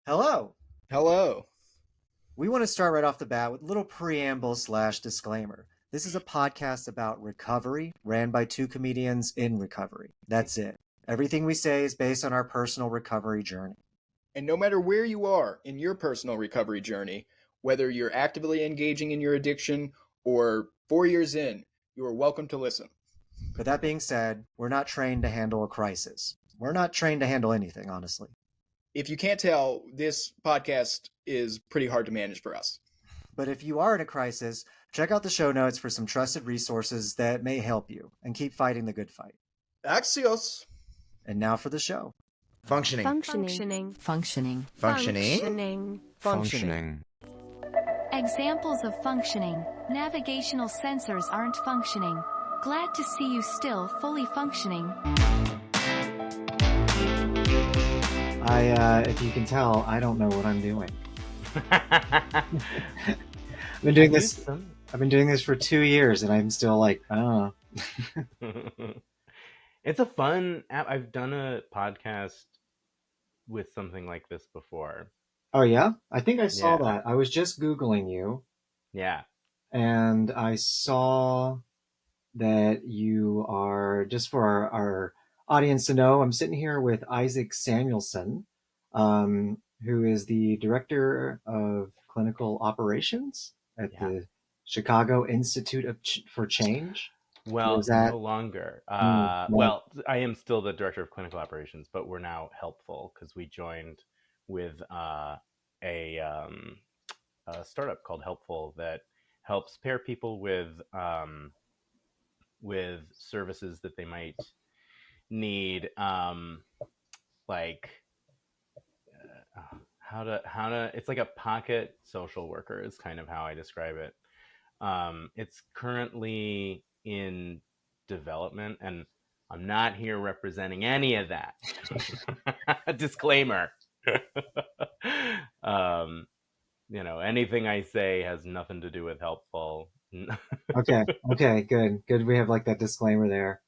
Hello. Hello. We want to start right off the bat with a little preamble slash disclaimer. This is a podcast about recovery, ran by two comedians in recovery. That's it. Everything we say is based on our personal recovery journey. And no matter where you are in your personal recovery journey, whether you're actively engaging in your addiction or 4 years in, you are welcome to listen. But that being said, we're not trained to handle a crisis. We're not trained to handle anything, honestly. If you can't tell, this podcast is pretty hard to manage for us. But if you are in a crisis, check out the show notes for some trusted resources that may help you and keep fighting the good fight. Axios. And now for the show. Functioning. Functioning. Functioning. Functioning. Examples of functioning. Navigational sensors aren't functioning. Glad to see you still fully functioning. If you can tell, I don't know what I'm doing. I've been doing this. I've been doing this for 2 years, and I'm still like, oh. It's a fun app. I've done a podcast with something like this before. Oh yeah, I think I saw Yeah. that. I was just Googling you, Yeah. and I saw that you are, just for our audience to know, I'm sitting here with Issac Samuelson, who is the director of clinical operations at Yeah. the Chicago Institute for Change. Well, Is that- no longer. no. Well, I am still the director of clinical operations, but we're now helpful because we joined with a startup called Helpful that helps pair people with services that they might need, like how to. It's like a pocket social worker is kind of how I describe it. It's currently in development, and I'm not here representing any of that. Disclaimer. Anything I say has nothing to do with Helpful. Okay, good. We have like that disclaimer there.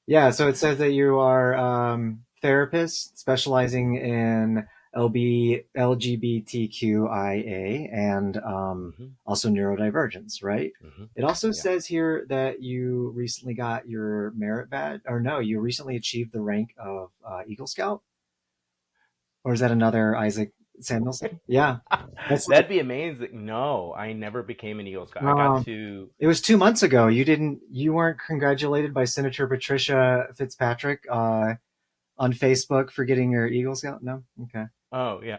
Yeah, so it says that you are therapist specializing in LGBTQIA and also neurodivergence, right? It also says here that you recently got your merit badge, or no, you recently achieved the rank of Eagle Scout? Or is that another Issac Samuelson? Yeah. That'd be amazing. No, I never became an Eagle Scout. I got to. It was 2 months ago. You weren't congratulated by Senator Patricia Fitzpatrick on Facebook for getting your Eagle Scout? No? Okay. Oh yeah.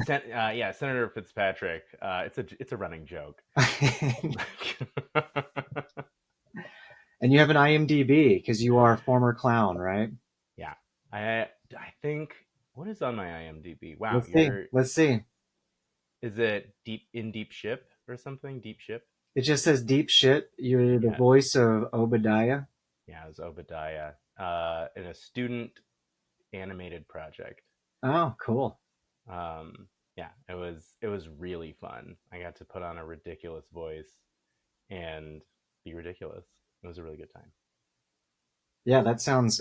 Yeah, Senator Fitzpatrick. It's a running joke. And you have an IMDb because you are a former clown, right? Yeah. I think, what is on my IMDb? Wow. Let's see. Is it Deep Ship or something? Deep Ship? It just says Deep Shit. You're the voice of Obadiah. Yeah, it was Obadiah in a student animated project. Oh, cool. Yeah, it was really fun. I got to put on a ridiculous voice and be ridiculous. It was a really good time. Yeah, that sounds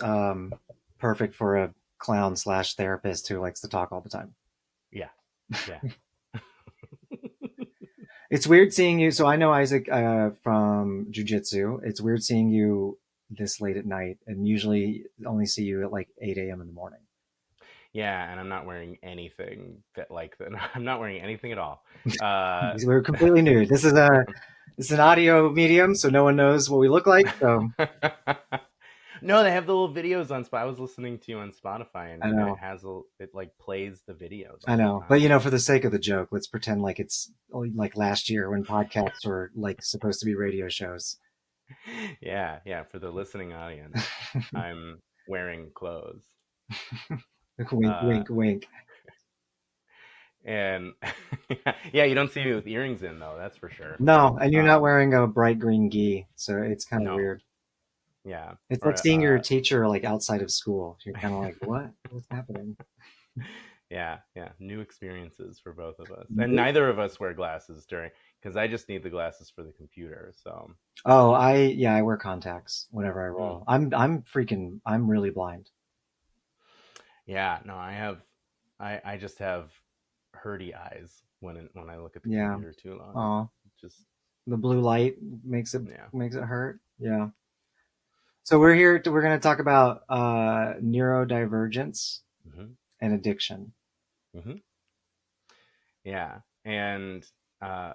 perfect for a clown / therapist who likes to talk all the time. Yeah. It's weird seeing you. So I know Issac from jiu-jitsu. It's weird seeing you this late at night, and usually only see you at like 8 a.m. in the morning. Yeah, and I'm not wearing anything that I'm not wearing anything at all. We're completely new. This is an audio medium, so no one knows what we look like. So no, they have the little videos on Spotify. I was listening to you on Spotify, and I know. it like plays the videos. I know, but for the sake of the joke, let's pretend like it's like last year when podcasts were like supposed to be radio shows. Yeah, for the listening audience, I'm wearing clothes. Wink, wink. And yeah, you don't see me with earrings in though. That's for sure. No, and you're not wearing a bright green gi, so it's kind of weird. Yeah, it's like seeing your teacher like outside of school. You're kind of like, what's happening? Yeah, new experiences for both of us, and neither of us wear glasses because I just need the glasses for the computer. So. Oh, I wear contacts whenever I roll. I'm really blind. Yeah, no, I have I just have hurdy eyes when I look at the Yeah. computer too long. Oh, Just the blue light makes it yeah. hurt. Yeah. So we're here. We're going to talk about neurodivergence Hmm. and addiction. Hmm. Yeah. And uh,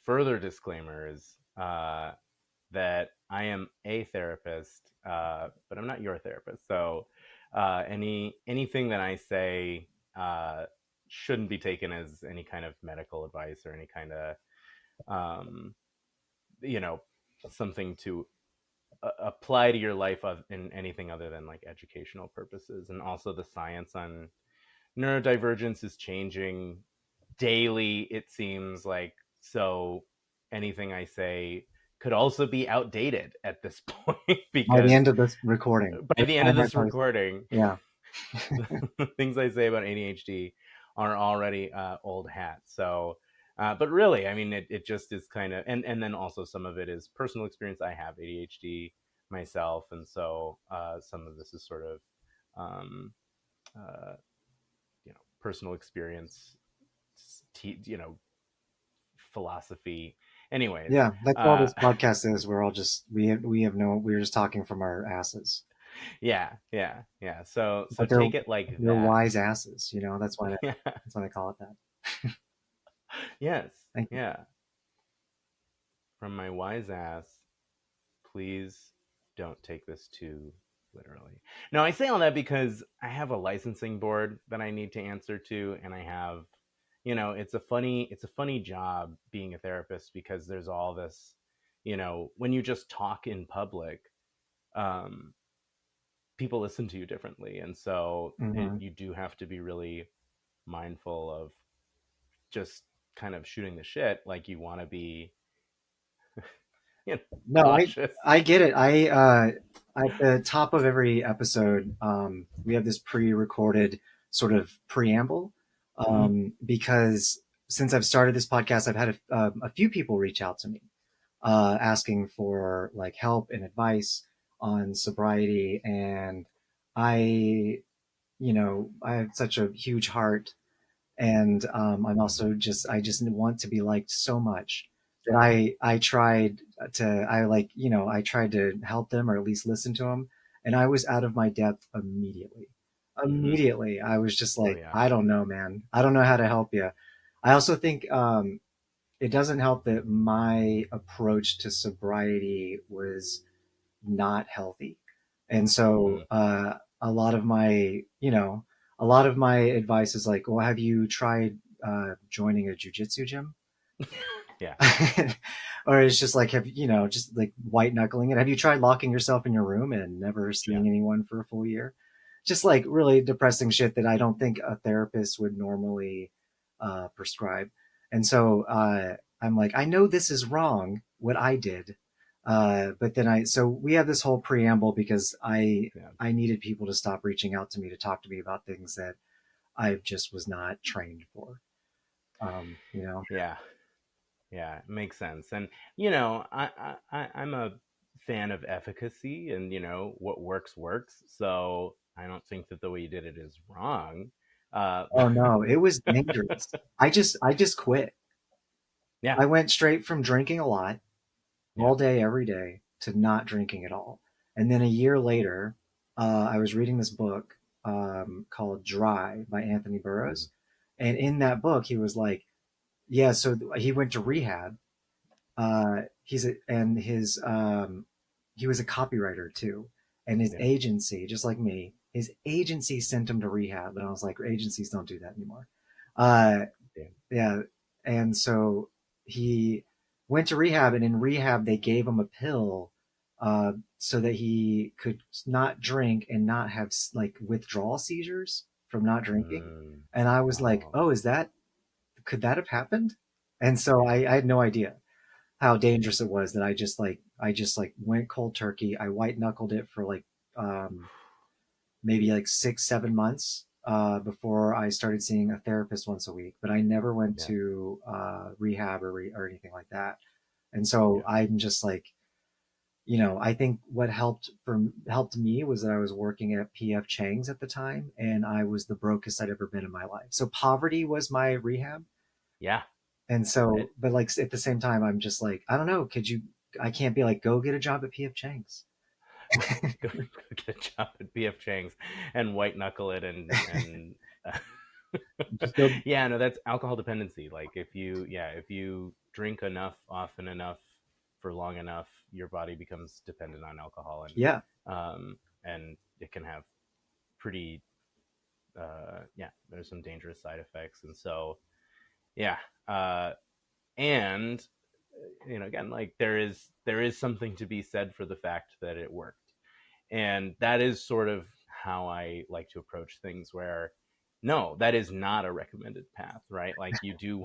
further disclaimer is that I am a therapist, but I'm not your therapist. So anything that I say uh, shouldn't be taken as any kind of medical advice or any kind of um, you know something to apply to your life in anything other than like educational purposes. And also the science on neurodivergence is changing daily, it seems like. So anything I say could also be outdated at this point By the because end of this recording, by the end of this post. recording, Yeah. the things I say about ADHD are already old hat. So, but really, I mean, it just is kind of, and then also some of it is personal experience. I have ADHD myself, and so some of this is sort of, um, uh, personal experience, philosophy. Anyways, Yeah, that's all uh, this podcast is. We're all just we're just talking from our asses. yeah, yeah, yeah. So But they're take it like they're that. wise asses, you know. Yeah. That's why they call it that. Yes. Thank you. Yeah. From my wise ass, please don't take this too literally. No, I say all that because I have a licensing board that I need to answer to, and I have, it's a funny job being a therapist because there's all this, when you just talk in public, um, people listen to you differently, and so Hmm. you do have to be really mindful of just kind of shooting the shit. Like you want to be, No, cautious. I get it. At the top of every episode, we have this pre-recorded sort of preamble, Hmm. because since I've started this podcast, I've had a few people reach out to me, asking for like help and advice on sobriety, and I, I have such a huge heart, and I'm Hmm. also I just want to be liked so much that I tried I tried to help them or at least listen to them, and I was out of my depth immediately. Hmm. Immediately, I was just Oh like, yeah. I don't know, man. I don't know how to help you. I also think it doesn't help that my approach to sobriety was not healthy. And Hmm. so a lot of my advice is like, well, have you tried joining a jujitsu gym? Yeah. Or it's just like, just like white knuckling it. Have you tried locking yourself in your room and never Yeah. seeing anyone for a full year? Just like really depressing shit that I don't think a therapist would normally prescribe. And so I'm like, I know this is wrong, what I did. But then so we have this whole preamble because Yeah. I needed people to stop reaching out to me to talk to me about things that I just was not trained for. You know, Yeah. Yeah. It makes sense. And I'm a fan of efficacy, and what works works. So I don't think that the way you did it is wrong. Uh, oh no, it was dangerous. I just quit. yeah. I went straight from drinking a lot Yeah. all day, every day, to not drinking at all. And then a year later, I was reading this book called Dry by Anthony Hmm. Burroughs. And in that book, he was like, yeah, so he went to rehab. He was a copywriter too. And his Yeah. agency, just like me, his agency sent him to rehab. And I was like, agencies don't do that anymore. Uh, Yeah. yeah. And so he went to rehab, and in rehab, they gave him a pill so that he could not drink and not have like withdrawal seizures from not drinking. Mm. And I was like, Oh. oh, could that have happened? And so Yeah. I had no idea how dangerous it was that I just like went cold turkey. I white knuckled it for like um, maybe like 6, 7 months before I started seeing a therapist once a week. But I never went Yeah. to rehab or anything like that. And so Yeah. I'm just like, I think what helped me was that I was working at PF Chang's at the time, and I was the brokest I'd ever been in my life. So poverty was my rehab. Yeah. And so, It, but like at the same time, I'm just like, I don't know, I can't be like, go get a job at PF Chang's. go get a job at BF Chang's and white knuckle it and uh, Just go. yeah, no, that's alcohol dependency. Like if you drink enough, often enough, for long enough, your body becomes dependent on alcohol, Yeah. and it can have pretty there's some dangerous side effects, and so yeah, and again, like there is something to be said for the fact that it worked. And that is sort of how I like to approach things, where no, that is not a recommended path, right? Like you do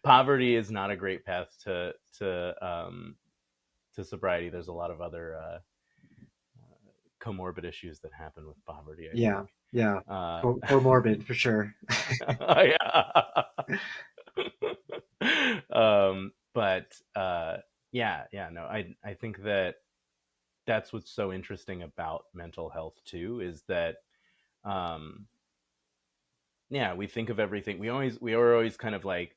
poverty is not a great path to sobriety. There's a lot of other comorbid issues that happen with poverty, I Yeah. think. Yeah. Comorbid for sure. Yeah. But no, I think that that's what's so interesting about mental health too, is that um we think of everything, we are always kind of like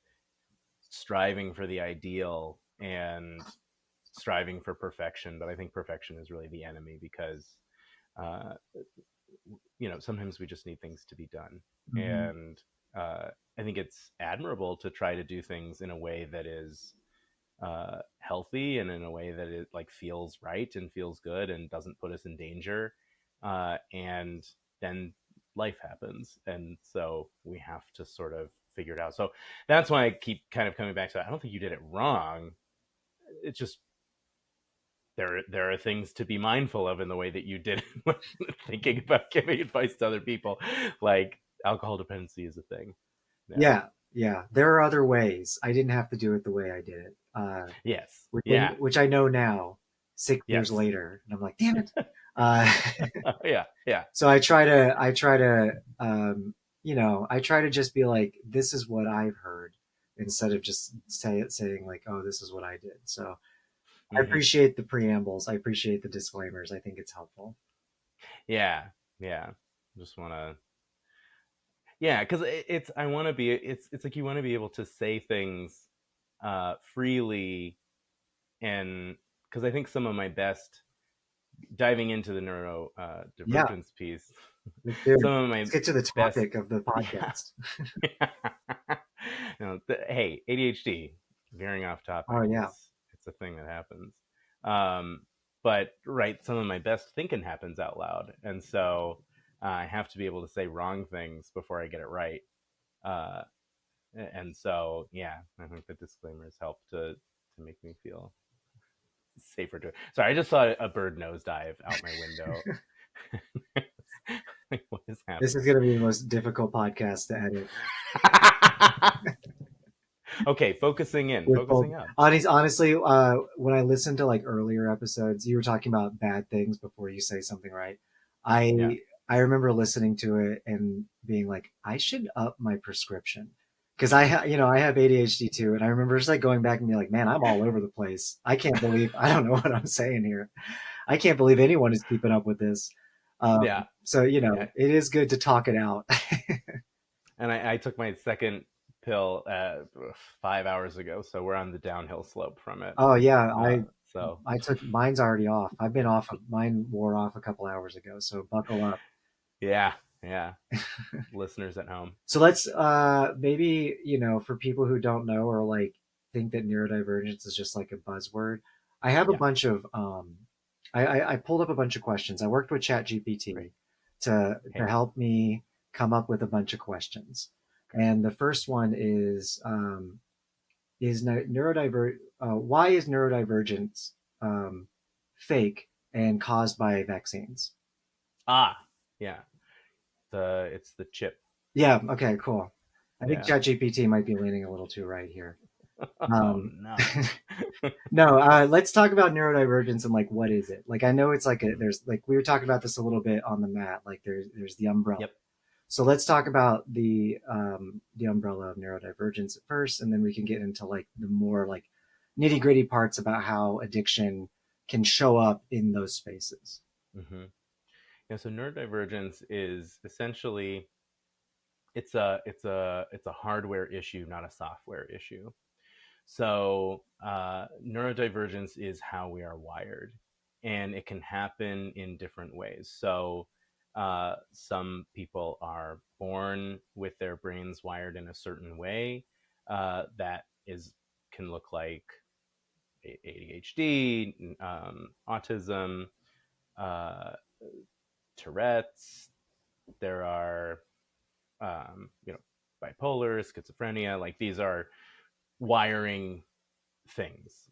striving for the ideal and striving for perfection, but I think perfection is really the enemy, because uh sometimes we just need things to be done. Mhm. And I think it's admirable to try to do things in a way that is healthy, and in a way that it like feels right and feels good and doesn't put us in danger. And then life happens, and so we have to sort of figure it out. So that's why I keep kind of coming back to that. I don't think you did it wrong. It's just there are things to be mindful of in the way that you did it when thinking about giving advice to other people. Like alcohol dependency is a thing. Yeah. Yeah. Yeah. There are other ways. I didn't have to do it the way I did it. Yes. Which Yeah. which I know now, 6 years Yes. later, and I'm like, damn it. Uh, Yeah. Yeah. so I try to just be like, this is what I've heard, instead of just saying like, oh, this is what I did. So I Hmm. appreciate the preambles. I appreciate the disclaimers. I think it's helpful. Yeah. Yeah. Just want to. Yeah, because it's I want to be. It's like you want to be able to say things freely, and because I think some of my best, diving into the neuro Yeah, divergence piece, let's do it. some of Let's my get to the best. topic of the Yeah. podcast. Hey, ADHD, veering off Oh topic, yeah. it's a thing that happens. Um, but right, some of my best thinking happens out loud, and so I have to be able to say wrong things before I get it right. Uh, and so I think the disclaimers help to make me feel safer. Sorry, I just saw a bird nosedive out my window. Like, what is This is happening? going to be the most difficult podcast to edit. Okay, focusing in, With both, focusing up. honestly, when I listened to like earlier episodes, you were talking about bad things before you say something right. Yeah. I remember listening to it and being like, I should up my prescription, because I have ADHD too, and I remember just like going back and being like, man, I'm all over the place. I don't know what I'm saying here. I can't believe anyone is keeping up with this. Yeah. So Yeah. it is good to talk it out. And I took my second pill 5 hours ago, so we're on the downhill slope from it. Oh yeah, So I took mine's already off. I've been off. Mine wore off a couple hours ago. So buckle up. yeah, yeah. Listeners at home. So let's maybe for people who don't know or like think that neurodivergence is just like a buzzword. I have a Yeah. bunch of I pulled up a bunch of questions. I worked with Great. ChatGPT to Hey. help me come up with a bunch of questions. Great. And the first one is why is neurodivergence fake and caused by vaccines? Ah. Yeah. It's the chip. Yeah. Okay. Cool. I think Yeah. ChatGPT might be leaning a little too right here. Oh Um, no. no. Let's talk about neurodivergence and like what is it? Like I know it's like Mhm. there's like we were talking about this a little bit on the mat. Like there's the umbrella. Yep. So let's talk about the umbrella of neurodivergence at first, and then we can get into like the more like nitty gritty parts about how addiction can show up in those spaces. Mm-hmm. Yeah, so neurodivergence is essentially it's a hardware issue, not a software issue. So neurodivergence is how we are wired, and it can happen in different ways. So some people are born with their brains wired in a certain way that is can look like ADHD, autism, uh, Tourette's. There are you know, bipolar, schizophrenia. Like these are wiring things.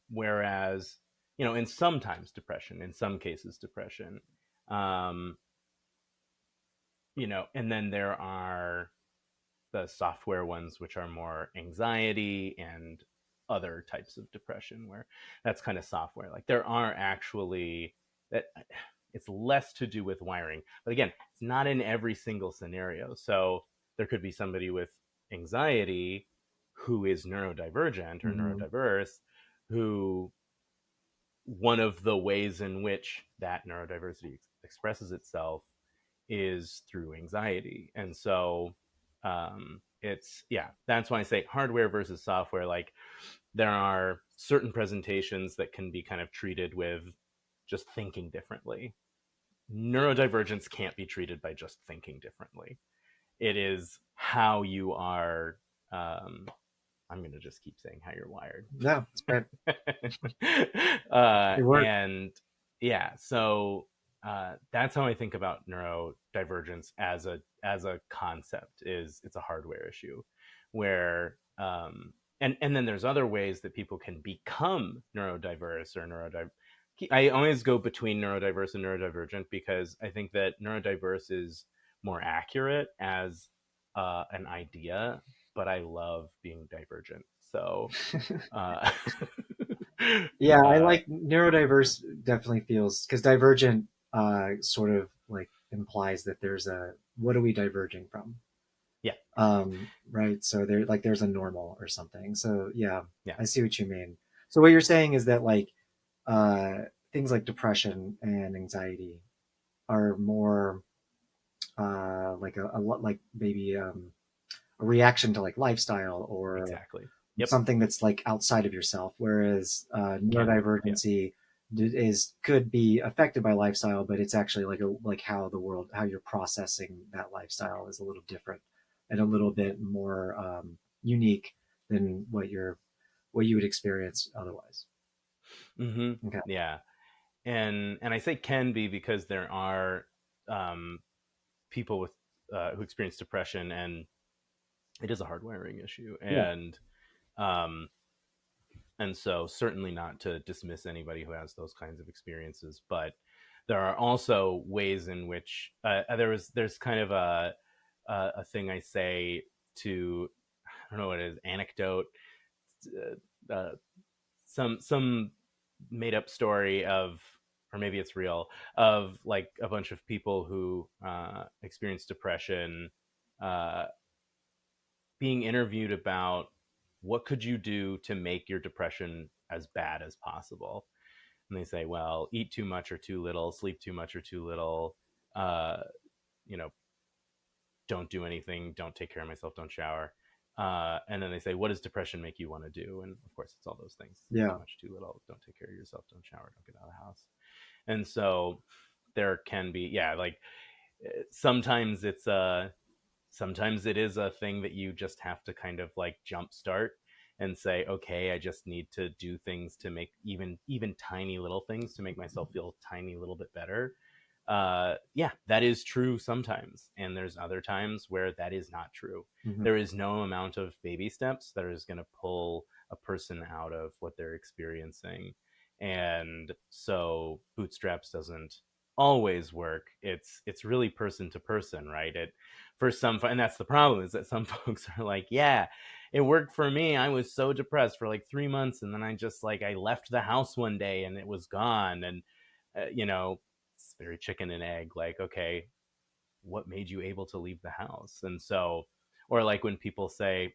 Whereas, you know, in sometimes depression, in some cases depression, um, you know, and then there are the software ones, which are more anxiety and other types of depression, where that's kind of software. Like there are actually that it's less to do with wiring, but again, it's not in every single scenario. So there could be somebody with anxiety who is neurodivergent or Mm-hmm. neurodiverse, who one of the ways in which that neurodiversity expresses itself is through anxiety. And so it's, yeah, that's why I say hardware versus software. Like there are certain presentations that can be kind of treated with just thinking differently. Neurodivergence can't be treated by just thinking differently. It is how you are. I'm going to just keep saying how you're wired. No, it's great. It worked. And yeah, so that's how I think about neurodivergence as a concept. Is it's a hardware issue, where and then there's other ways that people can become neurodiverse or neurodiverse. I always go between neurodiverse and neurodivergent because I think that neurodiverse is more accurate as an idea, but I love being divergent. So uh, Yeah, I uh, like neurodiverse definitely feels because divergent sort of like implies that there's a what are we diverging from? yeah, Right. So there like there's a normal or something. So yeah, yeah, I see what you mean. So what you're saying is that like uh things like depression and anxiety are more like a lot like maybe a reaction to like lifestyle or exactly. Yep, something that's like outside of yourself, whereas can be. Yeah. neurodivergency is could be affected by lifestyle, but it's actually like a like how the world how you're processing that lifestyle is a little different and a little bit more unique than what you would experience otherwise. Mm-hmm. Okay. Yeah, and I say can be because there are um, people with who experience depression, and it is a hard wiring issue, Yeah. um, and so certainly not to dismiss anybody who has those kinds of experiences, but there are also ways in which there's kind of a thing I say to, I don't know what it is, anecdote, uh, some made up story of, or maybe it's real, of like a bunch of people who experience depression uh, being interviewed about what could you do to make your depression as bad as possible. And they say, well, eat too much or too little, sleep too much or too little, uh, you know, don't do anything, don't take care of myself, don't shower. And then they say, what does depression make you want to do? And of course, it's all those things: sleep too Yeah. much, too little, don't take care of yourself, don't shower, don't get out of the house. And so there can be, yeah, like sometimes sometimes it is a thing that you just have to kind of like jumpstart and say, okay, I just need to do things to make even tiny little things to make myself feel tiny little bit better. Yeah, that is true sometimes, and there's other times where that is not true. Hmm. There is no amount of baby steps that is going to pull a person out of what they're experiencing, and so bootstraps doesn't always work. It's really person to person, right? It for some, and that's the problem, is that some folks are like, yeah, it worked for me. I was so depressed for like 3 months, and then I just like I left the house one day and it was gone, and you know, it's very chicken and egg. Like, okay, what made you able to leave the house? And so, or like when people say,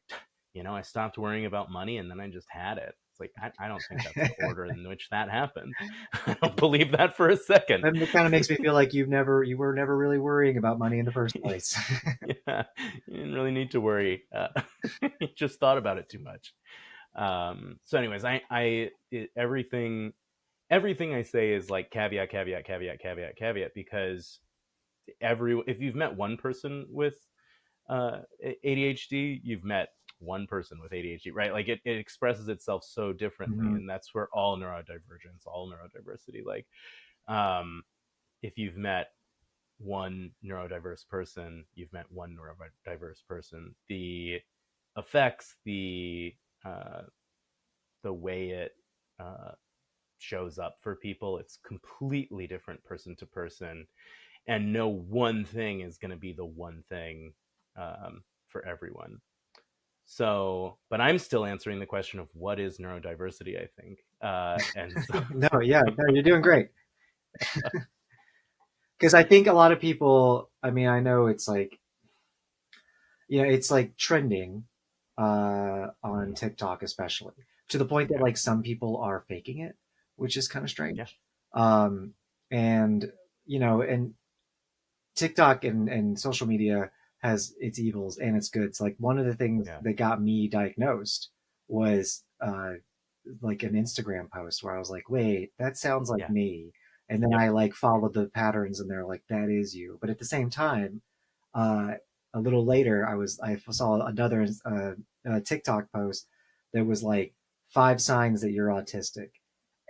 you know, I stopped worrying about money and then I just had it. It's like, I don't think that's the order in which that happened. I don't believe that for a second. And it kind of makes me feel like you were never really worrying about money in the first place. Yeah, you didn't really need to worry. You just thought about it too much. So anyways, everything I say is like caveat, caveat, caveat, caveat, caveat, because if you've met one person with ADHD, you've met one person with ADHD, right? Like it expresses itself so differently, Mm-hmm. and that's where all neurodivergence, all neurodiversity, like um, if you've met one neurodiverse person, you've met one neurodiverse person. The effects, uh, the way it uh, shows up for people, it's completely different person to person, and no one thing is going to be the one thing for everyone. So, but I'm still answering the question of what is neurodiversity, I think. And so, No, yeah, no, you're doing great. Because I think a lot of people, I mean, I know it's like, it's like trending on Mhm. TikTok, especially to the point that Yeah, like some people are faking it, which is kind of yeah, strange. Um, and, and TikTok and social media has its evils and its goods. Like one of the things yeah, that got me diagnosed was like an Instagram post where I was like, wait, that sounds like yeah, me. And then yep, I like followed the patterns and they're like, that is you. But at the same time, uh, a little later, I saw another TikTok post that was like 5 signs that you're autistic.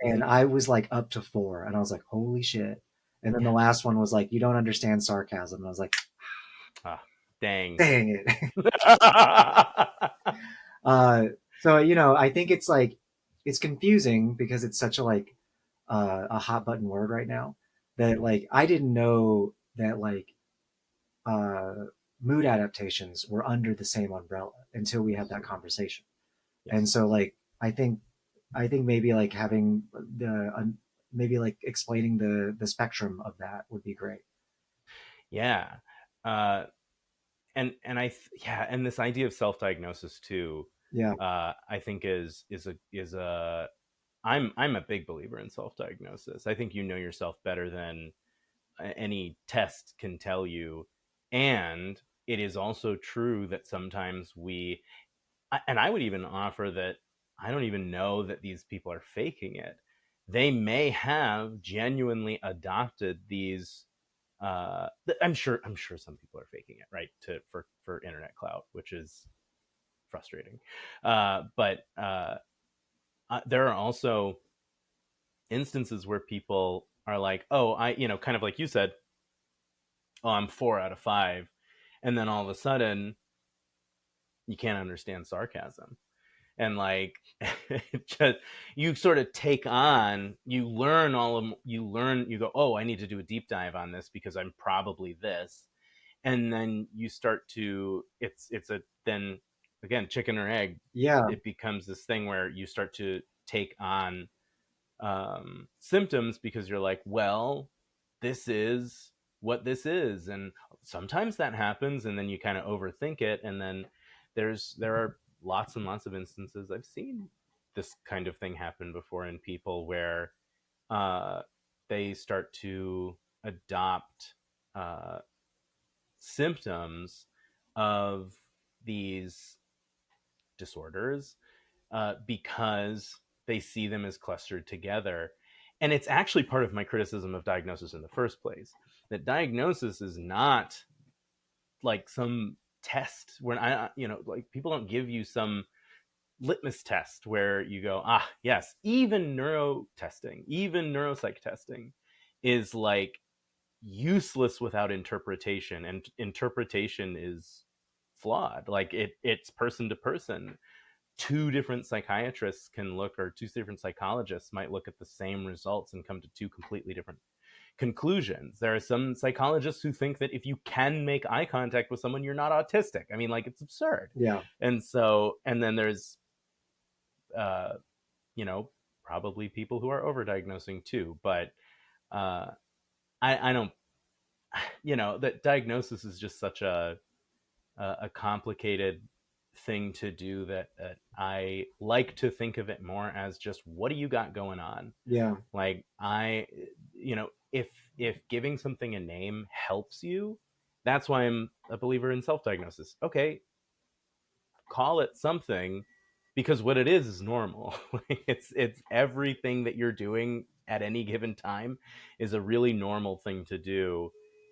And hmm, I was like up to 4. And I was like, holy shit. And then the yeah. last one was like, you don't understand sarcasm. And I was like, Ah, dang. dang it. uh, so, I think it's like, it's confusing because it's such a like a hot button word right now that like I didn't know that like uh, mood adaptations were under the same umbrella until we had Yes, that conversation. And yes, so like I think maybe like having the maybe like explaining the spectrum of that would be great. yeah. Uh, yeah, and this idea of self-diagnosis too, Yeah. I think is a I'm a big believer in self-diagnosis. I think you know yourself better than any test can tell you, and it is also true that sometimes and I would even offer that I don't even know that these people are faking it. They may have genuinely adopted these. I'm sure some people are faking it, right? For internet clout, which is frustrating. But there are also instances where people are like, oh, kind of like you said, oh, I'm 4 out of 5, and then all of a sudden you can't understand sarcasm, and like just, you sort of take on, you go, oh, I need to do a deep dive on this because I'm probably this, and then you start to, it's a then again, chicken or egg. Yeah. It becomes this thing where you start to take on symptoms because you're like, well, this is what this is, and sometimes that happens, and then you kind of overthink it, and then there are lots and lots of instances I've seen this kind of thing happen before in people where uh, they start to adopt uh, symptoms of these disorders because they see them as clustered together. And it's actually part of my criticism of diagnosis in the first place, that diagnosis is not like some test when like people don't give you some litmus test where you go, ah, yes, even neuro testing, even neuropsych testing is like useless without interpretation, and interpretation is flawed. Like it's person to person. Two different psychiatrists can look, or two different psychologists might look at the same results and come to two completely different conclusions. There are some psychologists who think that if you can make eye contact with someone, you're not autistic. I mean, like, it's absurd. Yeah. And then there's uh you know probably people who are overdiagnosing too, but uh I don't, that diagnosis is just such a complicated thing to do that I like to think of it more as just, what do you got going on? Yeah. Like, if giving something a name helps you, that's why I'm a believer in self-diagnosis. Okay, call it something, because what it is normal. It's everything that you're doing at any given time is a really normal thing to do,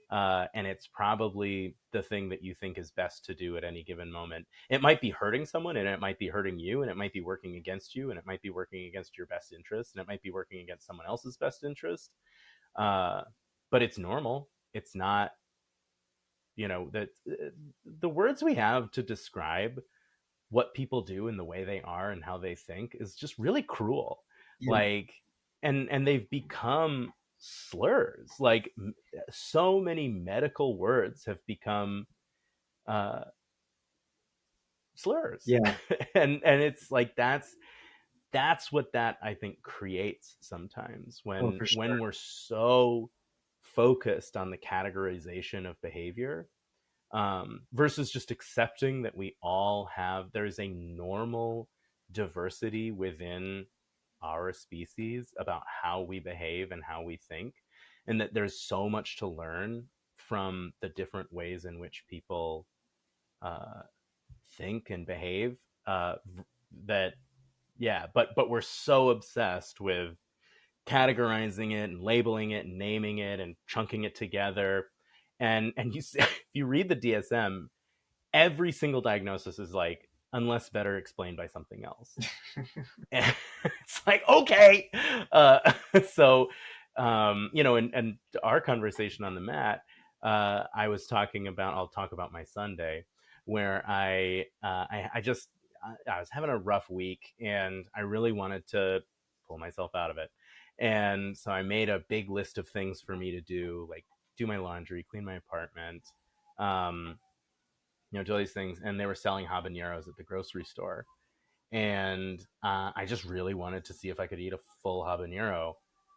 and it's probably the thing that you think is best to do at any given moment. It might be hurting someone, and it might be hurting you, and it might be working against you, and it might be working against your best interest, and it might be working against someone else's best interest, uh, but it's normal. It's not, that the words we have to describe what people do and the way they are and how they think is just really cruel. Yeah. Like, and they've become slurs. Like, so many medical words have become slurs. Yeah. And it's like, that's what that, I think, creates sometimes, Oh, when for sure. when we're so focused on the categorization of behavior, versus just accepting that we all have, there's a normal diversity within our species about how we behave and how we think, and that there's so much to learn from the different ways in which people uh, think and behave, that, yeah, but we're so obsessed with categorizing it and labeling it and naming it and chunking it together. And you see, if you read the DSM, every single diagnosis is like, unless better explained by something else. And it's like, okay. So and our conversation on the mat, I was talking about, I'll talk about my Sunday, where I just, I was having a rough week, and I really wanted to pull myself out of it. And so I made a big list of things for me to do, like do my laundry, clean my apartment, um, do all these things. And they were selling habaneros at the grocery store. And I just really wanted to see if I could eat a full habanero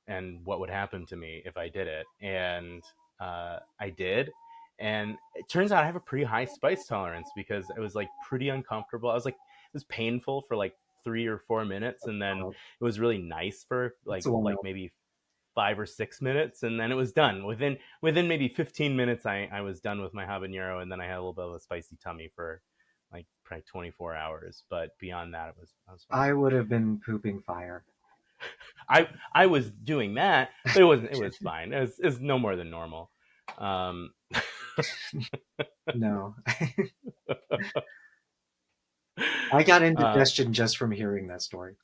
and what would happen to me if I did it. And I did. And it turns out I have a pretty high spice tolerance, because it was like pretty uncomfortable. I was like, it was painful for like 3 or 4 minutes. And then Wild. it was really nice for It's like a wild. maybe 5 or 6 minutes, and then it was done. Within maybe 15 minutes, I was done with my habanero, and then I had a little bit of a spicy tummy for like probably 24 hours. But beyond that, I was fine. I would have been pooping fire. I was doing that, but it was fine. It was no more than normal. Um, No. I got uh, indigestion just from hearing that story.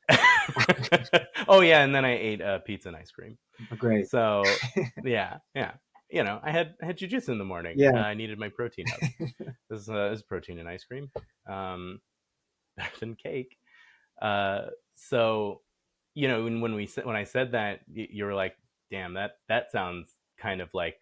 oh yeah, and then I ate pizza and ice cream. Great. So yeah. I had jujitsu in the morning. Yeah. I needed my protein hub. This is protein and ice cream, better than cake. So, when I said that, you were like, "Damn, that sounds kind of like,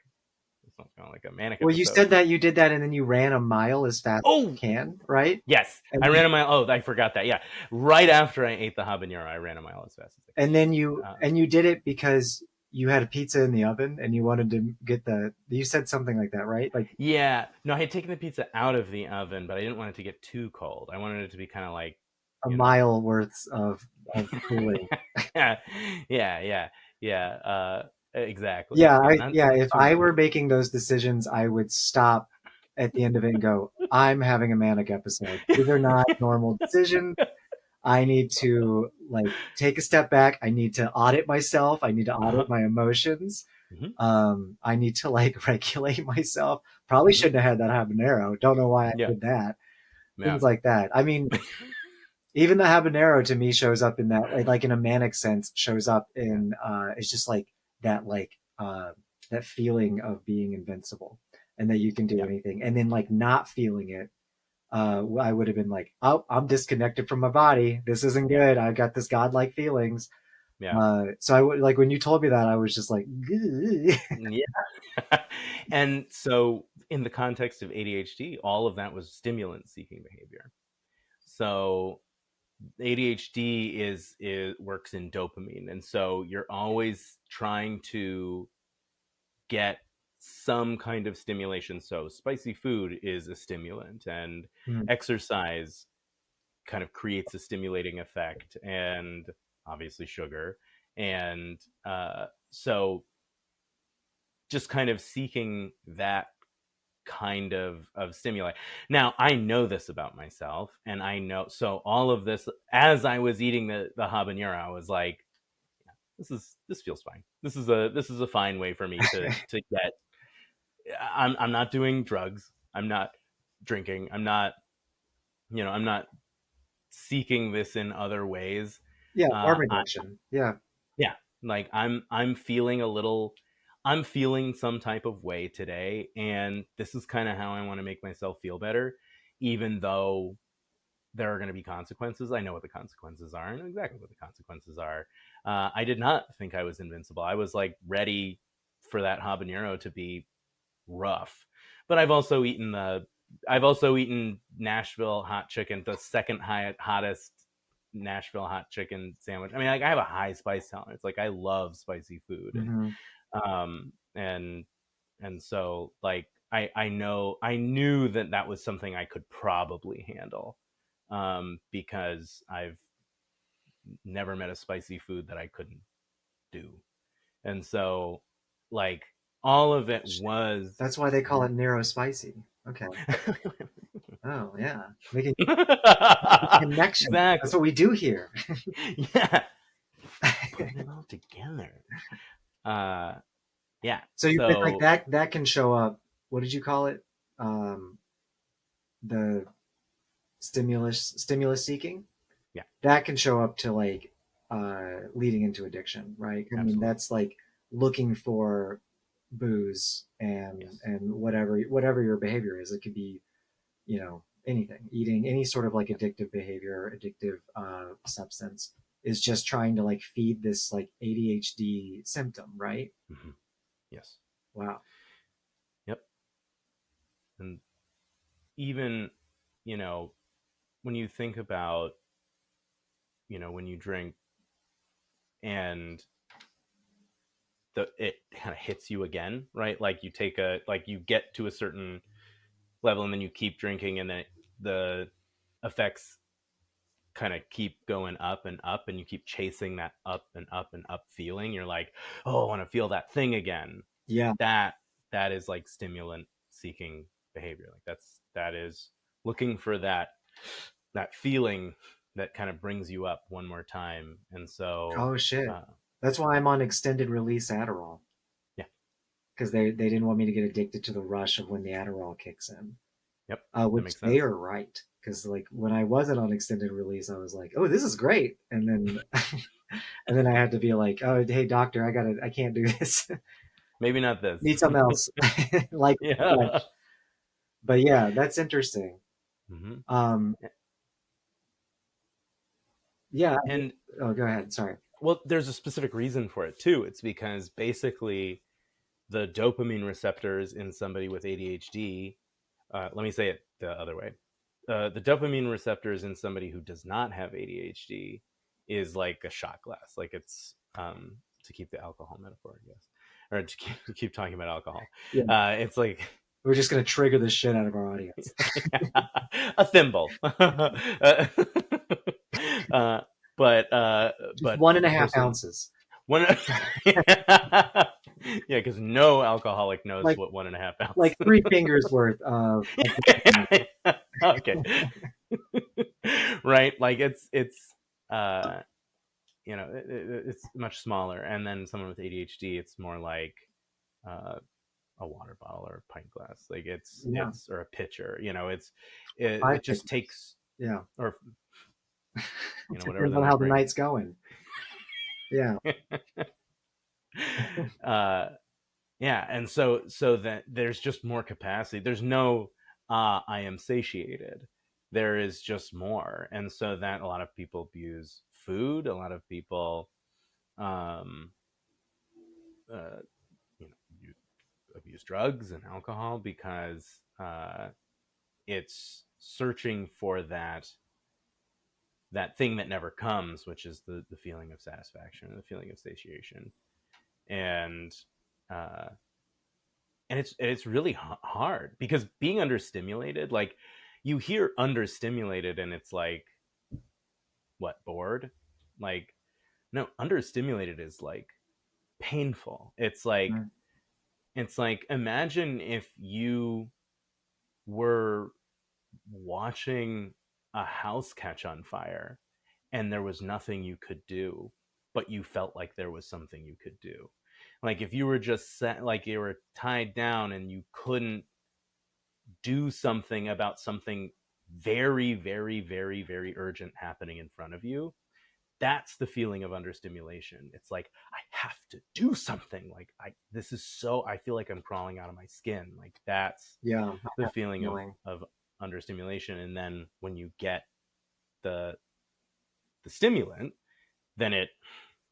it sounds kind of like a manic Well, you episode." said that you did that and then you ran a mile as fast as you Oh, can, right? yes, And I then, ran a mile. Oh, I forgot that. Yeah, right after I ate the habanero, I ran a mile as fast as I and could. then you did it because you had a pizza in the oven and you wanted to get you said something like that, right? Like Yeah, no, I had taken the pizza out of the oven, but I didn't want it to get too cold. I wanted it to be kind of like, a you know, mile worth of cooling. yeah, yeah, exactly. Yeah, Yeah, not if too I much. were making those decisions, I would stop at the end of it and go, I'm having a manic episode. These are not normal decisions. I need to like take a step back. I need to audit myself. I need to Uh-huh. audit my emotions. Hmm. I need to like regulate myself. Probably Hmm. shouldn't have had that habanero. Don't know why I Yeah, did that. yeah, Things like that. I mean, even the habanero to me shows up in that like in a manic sense shows up yeah, in it's just that like that feeling of being invincible and that you can do yeah, anything. And then like not feeling it, I would have been like, oh, I'm disconnected from my body. This isn't yeah, good. I've got this godlike feelings. yeah, So I would like when you told me that, I was just like, yeah. And so, in the context of ADHD, all of that was stimulant-seeking behavior. So ADHD is works in dopamine, and so you're always trying to get some kind of stimulation. So spicy food is a stimulant, and mm, exercise kind of creates a stimulating effect, and obviously sugar. And so just kind of seeking that kind of stimuli. Now, I know this about myself, and I know, so all of this, as I was eating the habanero, I was like, this feels fine. This is a fine way for me to get. I'm not doing drugs. I'm not drinking. I'm not seeking this in other ways. Yeah, harm I, reduction. Yeah. yeah, like I'm feeling some type of way today, and this is kind of how I want to make myself feel better, even though there are going to be consequences. I know what the consequences are. I know exactly what the consequences are. I did not think I was invincible. I was like ready for that habanero to be rough, but I've also eaten Nashville hot chicken, the second hottest Nashville hot chicken sandwich. I mean, like, I have a high spice tolerance. Like, I love spicy food, and Mm-hmm. um and and so, like, I knew that was something I could probably handle, because I've never met a spicy food that I couldn't do. And so, like, all of it was That's why they call it Nero spicy. Okay. Oh yeah, making connection. That's exactly. what we do here. Yeah, putting it all together. uh yeah, So you think like so that can show up. What did you call it? Um, the stimulus seeking. yeah, That can show up to like leading into addiction, right? I mean, absolutely. that's like looking for booze Yes. and whatever your behavior is. It could be, anything, eating any sort of like Yep. addictive behavior, addictive substance is just trying to like feed this like ADHD symptom, right? Mm-hmm. Yes. Wow. Yep. And even, you know when you think about, when you drink, and it kind of hits you again, right? Like, you get to a certain level, and then you keep drinking, and then the effects kind of keep going up and up, and you keep chasing that up and up and up feeling. You're like, oh, I want to feel that thing again. Yeah. That is like stimulant seeking behavior. Like, that is looking for that feeling that kind of brings you up one more time. And so, Oh shit. uh, That's why I'm on extended release Adderall yeah. because they didn't want me to get addicted to the rush of when the Adderall kicks in. Yep. That Which makes they sense. are right because like when I wasn't on extended release, I was like, oh, this is great, and then and then I had to be like, oh, hey doctor, I can't do this. Maybe not this. Need something else, like Yeah. stretch. But yeah, that's interesting. Hmm. Um, yeah. And, Oh, go ahead. Sorry. well, there's a specific reason for it too. It's because basically the dopamine receptors in somebody with ADHD, let me say it the other way. The dopamine receptors in somebody who does not have ADHD is like a shot glass. Like, it's, to keep the alcohol metaphor, I guess, or to keep talking about alcohol. Yeah, It's like we're just gonna trigger the shit out of our audience. a thimble. uh, Just but one and the a half person ounces. one. Yeah, because no alcoholic knows like what 1.5 ounces. like 3 fingers worth of Okay. Right, like, it's uh it's much smaller, and then someone with ADHD, it's more like, uh a water bottle or a pint glass. Like, yeah, it's or a pitcher. five It just fingers. takes, Yeah, or it whatever depends the on how next the drink. night's going. Yeah. uh yeah, and so that there's just more capacity. There's no, I am satiated. There is just more. And so that a lot of people abuse food, a lot of people, um uh you know abuse drugs and alcohol, because it's searching for that thing that never comes, which is the feeling of satisfaction, the feeling of satiation. And uh it's really hard, because being understimulated, like, you hear understimulated, and it's like, what, bored? Like, no, understimulated is like painful. It's like imagine if you were watching a house catch on fire and there was nothing you could do, but you felt like there was something you could do. Like if you were just set, like you were tied down and you couldn't do something about something very, very, very, very urgent happening in front of you. That's the feeling of understimulation. It's like I have to do something. Like this is so, I feel like I'm crawling out of my skin. Like that's Yeah, the that feeling feeling. of understimulation. And then when you get the stimulant, then it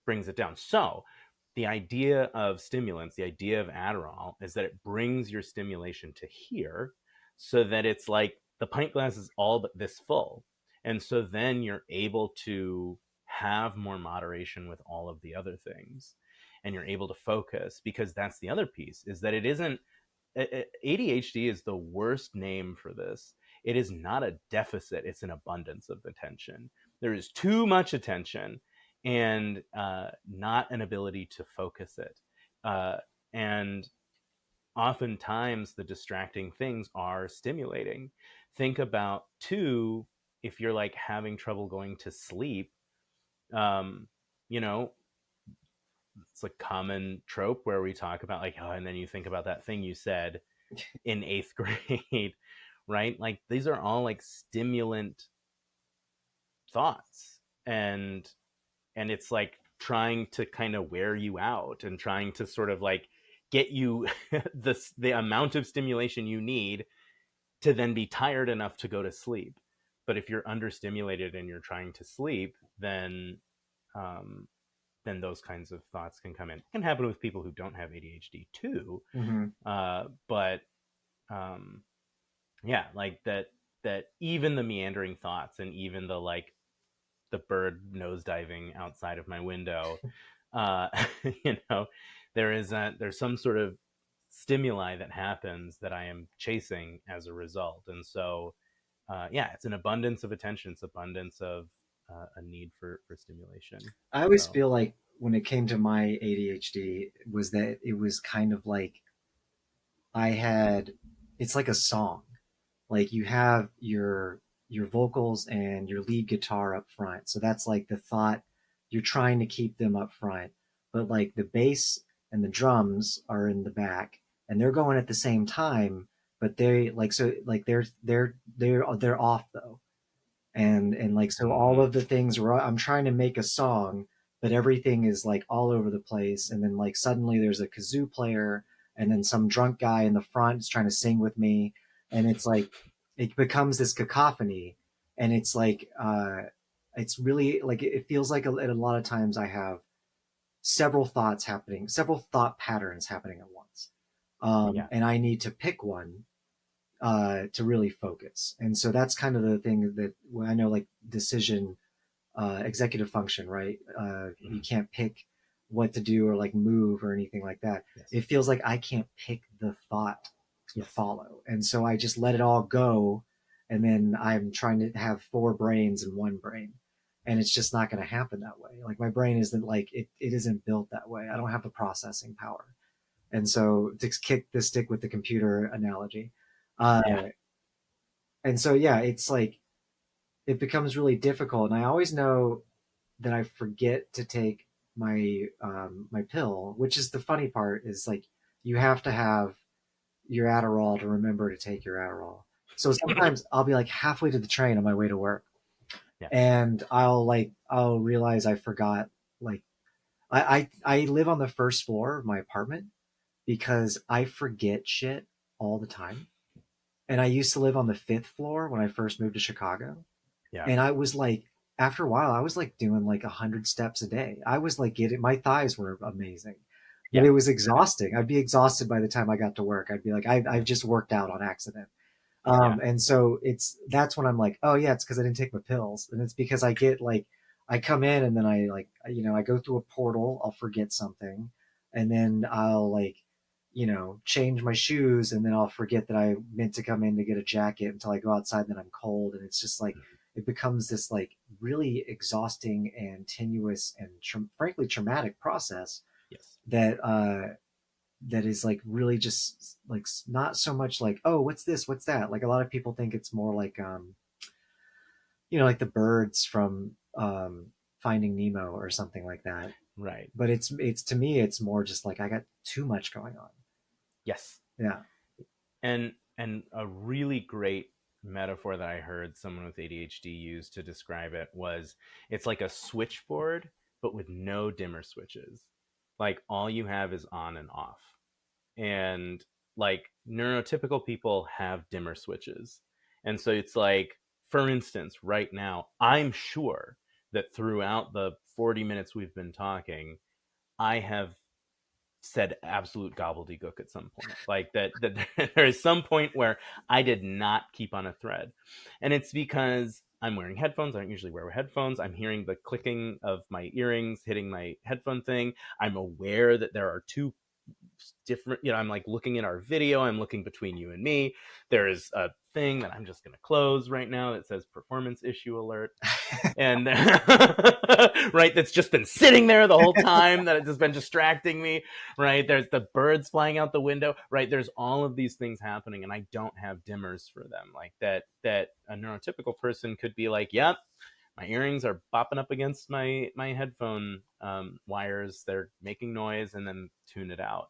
brings it down. So the idea of stimulants, the idea of Adderall, is that it brings your stimulation to here, so that it's like the pint glass is all but this full. And so then you're able to have more moderation with all of the other things. And you're able to focus, because that's the other piece, is that it isn't, ADHD is the worst name for this. It is not a deficit, it's an abundance of attention. There is too much attention and not an ability to focus it. And oftentimes the distracting things are stimulating. Think about, too, if you're like having trouble going to sleep, um, you know, it's a common trope where we talk about like, oh, and then you think about that thing you said in eighth grade, right? Like these are all like stimulant thoughts, and it's like trying to kind of wear you out and trying to sort of like get you the amount of stimulation you need to then be tired enough to go to sleep. But if you're understimulated and you're trying to sleep, um, then those kinds of thoughts can come in. It can happen with people who don't have ADHD too, Mm-hmm. but um, yeah, like that even the meandering thoughts and even the like the bird nosediving outside of my window, uh, you know, there's some sort of stimuli that happens that I am chasing as a result, and so yeah, it's an abundance of attention, it's abundance of a need for stimulation. I always So feel like when it came to my ADHD was that it was kind of like I had it's like a song. Like you have your vocals and your lead guitar up front. So that's like the thought you're trying to keep them up front. But like the bass and the drums are in the back and they're going at the same time, but they like so like they're off though. And like so all mm-hmm. of the things where I'm trying to make a song, but everything is like all over the place, and then like suddenly there's a kazoo player, and then some drunk guy in the front is trying to sing with me, and it's like it becomes this cacophony, and it's like it's really like it feels like a lot of times I have several thoughts happening, several thought patterns happening at once, Yeah. and I need to pick one to really focus. And so that's kind of the thing that when I know like decision, executive function, right? You Mm-hmm. can't pick what to do or like move or anything like that. Yes. It feels like I can't pick the thought to Yes. follow. And so I just let it all go. And then I'm trying to have four brains in one brain. And it's just not going to happen that way. Like my brain isn't like, it isn't built that way. I don't have the processing power. And so to kick the stick with the computer analogy, uh, Yeah. and so yeah, it's like it becomes really difficult. And I always know that I forget to take my pill, which is the funny part. Is like you have to have your Adderall to remember to take your Adderall. So sometimes I'll be like halfway to the train on my way to work, Yeah. and I'll realize I forgot. Like I live on the first floor of my apartment because I forget shit all the time. And I used to live on the fifth floor when I first moved to Chicago. Yeah. And I was like, after a while, I was like doing like 100 steps a day. I was like getting my thighs were amazing, but Yeah. it was Yeah. exhausting. I'd be exhausted by the time I got to work. I'd be like, I've just worked out on accident. Yeah. And so that's when I'm like, oh yeah, it's because I didn't take my pills, and it's because I get like I come in and then I like I go through a portal, I'll forget something, and then I'll like change my shoes, and then I'll forget that I meant to come in to get a jacket until I go outside, and then I'm cold, and it's just like it becomes this like really exhausting and tenuous and frankly traumatic process Yes. that is like really just like not so much like, oh, what's this, what's that. Like a lot of people think it's more like like the birds from Finding Nemo or something like that. Right. But it's to me it's more just like I got too much going on. Yes. Yeah. And a really great metaphor that I heard someone with ADHD use to describe it was, it's like a switchboard but with no dimmer switches. Like all you have is on and off. And like neurotypical people have dimmer switches. And so it's like, for instance, right now, I'm sure that throughout the 40 minutes we've been talking, I have said absolute gobbledygook at some point. Like that there is some point where I did not keep on a thread. And it's because I'm wearing headphones. I don't usually wear headphones. I'm hearing the clicking of my earrings hitting my headphone thing. I'm aware that there are two different, I'm like looking at our video, I'm looking between you and me. There is a thing that I'm just going to close right now that says performance issue alert. And right, that's just been sitting there the whole time, that it's just been distracting me. Right, there's the birds flying out the window. Right, there's all of these things happening, and I don't have dimmers for them. Like that a neurotypical person could be like, yep, my earrings are bopping up against my headphone wires, they're making noise, and then tune it out.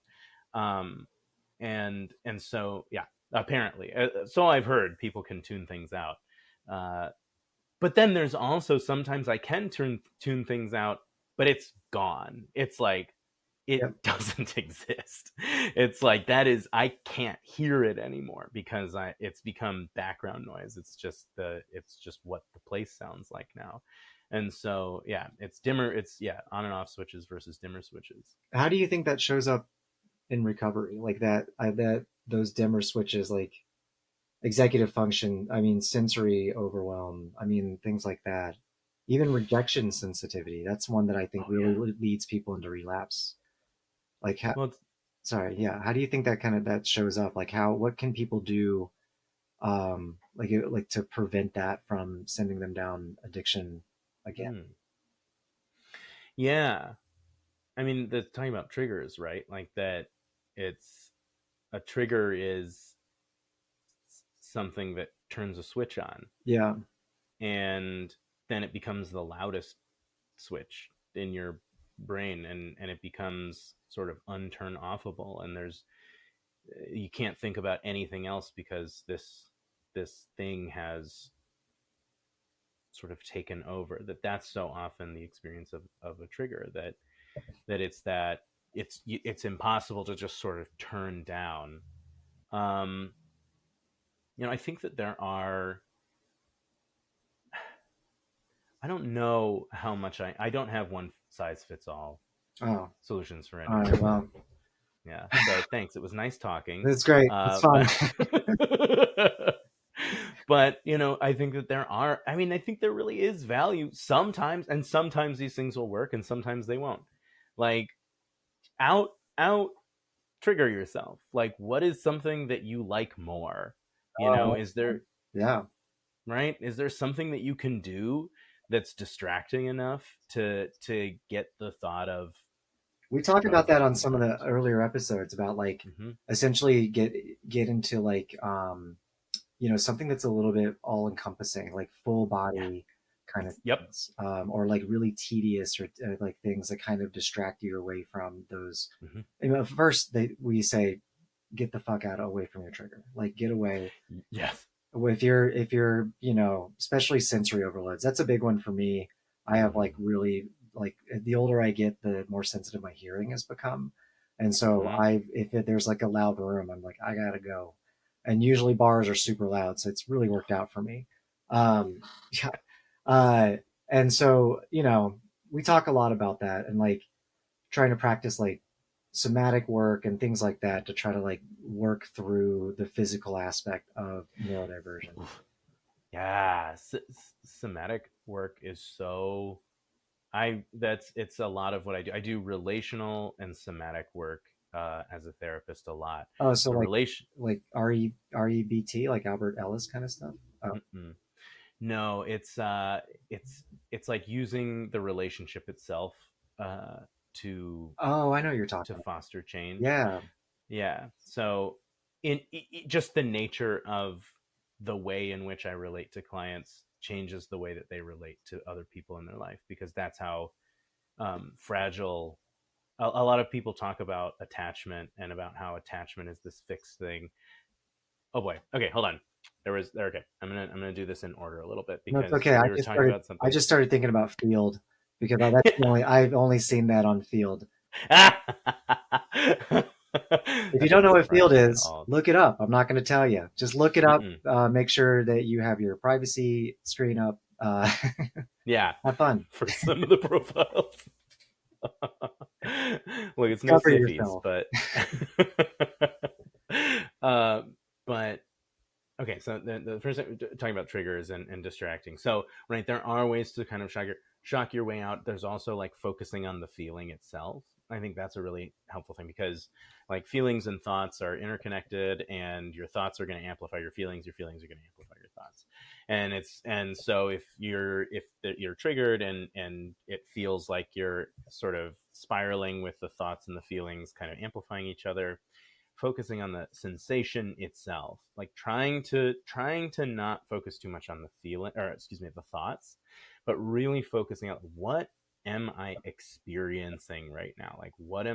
And so yeah, apparently, so I've heard people can tune things out. But then there's also sometimes I can tune things out, but it's gone. It's like it Yep. doesn't exist. It's like I can't hear it anymore because it's become background noise. It's just what the place sounds like now. And so yeah, it's dimmer. It's on and off switches versus dimmer switches. How do you think that shows up in recovery? Like that those dimmer switches, like executive function, I mean sensory overwhelm, I mean things like that. Even rejection sensitivity. That's one that I think really leads people into relapse. Like how, Well, sorry, yeah. How do you think that shows up? Like what can people do like to prevent that from sending them down addiction again? yeah. I mean, the talking about triggers, right? Like that, it's a trigger is something that turns a switch on, Yeah. and then it becomes the loudest switch in your brain, and it becomes sort of unturn offable, and you can't think about anything else because this thing has sort of taken over. That's so often the experience of a trigger, that it's impossible to just sort of turn down. um I think that there are, I don't know how much, I don't have one size fits all Oh, solutions for all anyone. right. Well, Yeah, so thanks, it was nice talking. that's great. It's fun. But but I think that I think there really is value sometimes, and sometimes these things will work and sometimes they won't. Like out trigger yourself. Like, what is something that you like more? Is there, Yeah. right, is there something that you can do that's distracting enough to get the thought of We talked about that on some of the performance? earlier episodes about like Mm-hmm. essentially get into like something that's a little bit all encompassing, like full Yeah. body kind of Yep. things, or like really tedious or like things that kind of distract you away from those. Mm-hmm. First, we say get the fuck out away from your trigger, like get away. Yes. If you're especially sensory overloads, that's a big one for me. I have like Mm-hmm. really like the older I get, the more sensitive my hearing has become, and so Mm-hmm. there's like a loud room, I'm like I gotta go, and usually bars are super loud, so it's really worked out for me. Yeah, uh, and so we talk a lot about that and like trying to practice like somatic work and things like that to try to like work through the physical aspect of neurodivergent. Yeah, somatic work is so, it's a lot of what I do. I do relational and somatic work as a therapist a lot. Oh, so So relation like REBT, like Albert Ellis kind of stuff. Oh, mm-mm. No, it's like using the relationship itself to Oh, I know what you're talking about. foster change. Yeah. Yeah. So just the nature of the way in which I relate to clients changes the way that they relate to other people in their life, because that's how fragile a lot of people talk about attachment, and about how attachment is this fixed thing. Oh boy. Okay, hold on. Okay. I'm gonna do this in order a little bit, No, it's because okay. we were talking about I something. just started thinking about Field because I've only seen that on Field. If you That don't know doesn't what Field surprise me at is, all. look it up. I'm not going to tell you. Just look it up. Mm-mm. Make sure that you have your privacy screen up. Yeah, Have fun. for some of the profiles. Look, it's no Discover sniffies, yourself. but uh, but okay. So the first thing, talking about triggers and distracting. So right, there are ways to kind of shock your way out. There's also like focusing on the feeling itself. I think that's a really helpful thing, because like feelings and thoughts are interconnected, and your thoughts are going to amplify your feelings are going to amplify your thoughts. And so if you're triggered, and it feels like you're sort of spiraling with the thoughts and the feelings kind of amplifying each other, focusing on the sensation itself, like trying to not focus too much on the feeling, or excuse me, the thoughts, but really focusing on what am I experiencing right now? Like what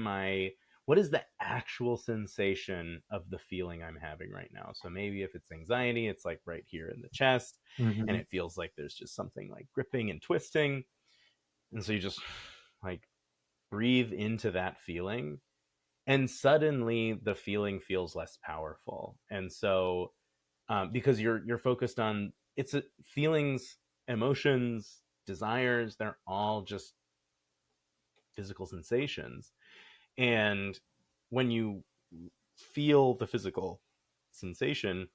is the actual sensation of the feeling I'm having right now? So maybe if it's anxiety, it's like right here in the chest, and Hmm. it feels like there's just something like gripping and twisting. And so you just like breathe into that feeling, and suddenly the feeling feels less powerful. And so because you're focused on feelings, emotions, desires, they're all just physical sensations. And when you feel the physical sensation,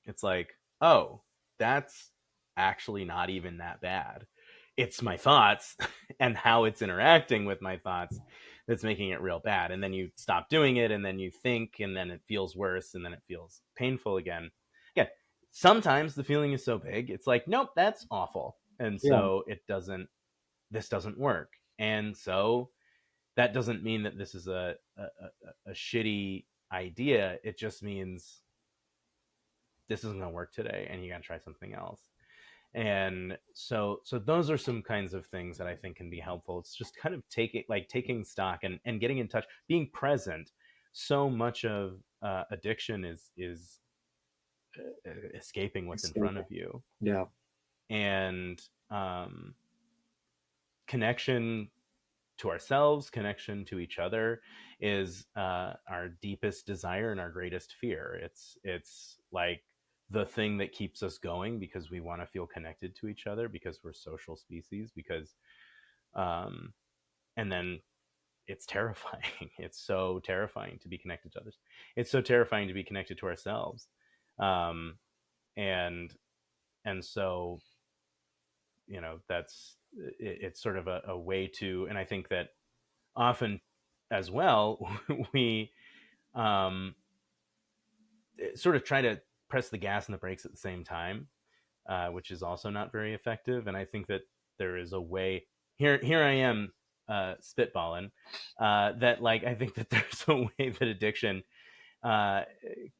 it's like, oh, that's actually not even that bad. It's my thoughts and how it's interacting with my thoughts that's making it real bad. And then you stop doing it, and then you think, and then it feels worse, and then it feels painful again. Yeah. Sometimes the feeling is so big, it's like, nope, that's awful. And Yeah. so this doesn't work. And so that doesn't mean that this is a shitty idea. It just means this isn't going to work today, and you got to try something else. And so those are some kinds of things that I think can be helpful. It's just kind of taking stock, and getting in touch, being present. So much of addiction is escaping what's in front Escaping. of you. Yeah. And connection to ourselves, connection to each other, is our deepest desire and our greatest fear. It's like the thing that keeps us going, because we want to feel connected to each other, because we're social species, because um, and then it's terrifying. It's so terrifying to be connected to others. It's so terrifying to be connected to ourselves. Um, and so that's it's sort of a way to, and I think that often as well, we um, sort of try to press the gas and the brakes at the same time, which is also not very effective. And I think that there is a way. Here I am spitballing, that like I think that there's a way that addiction uh,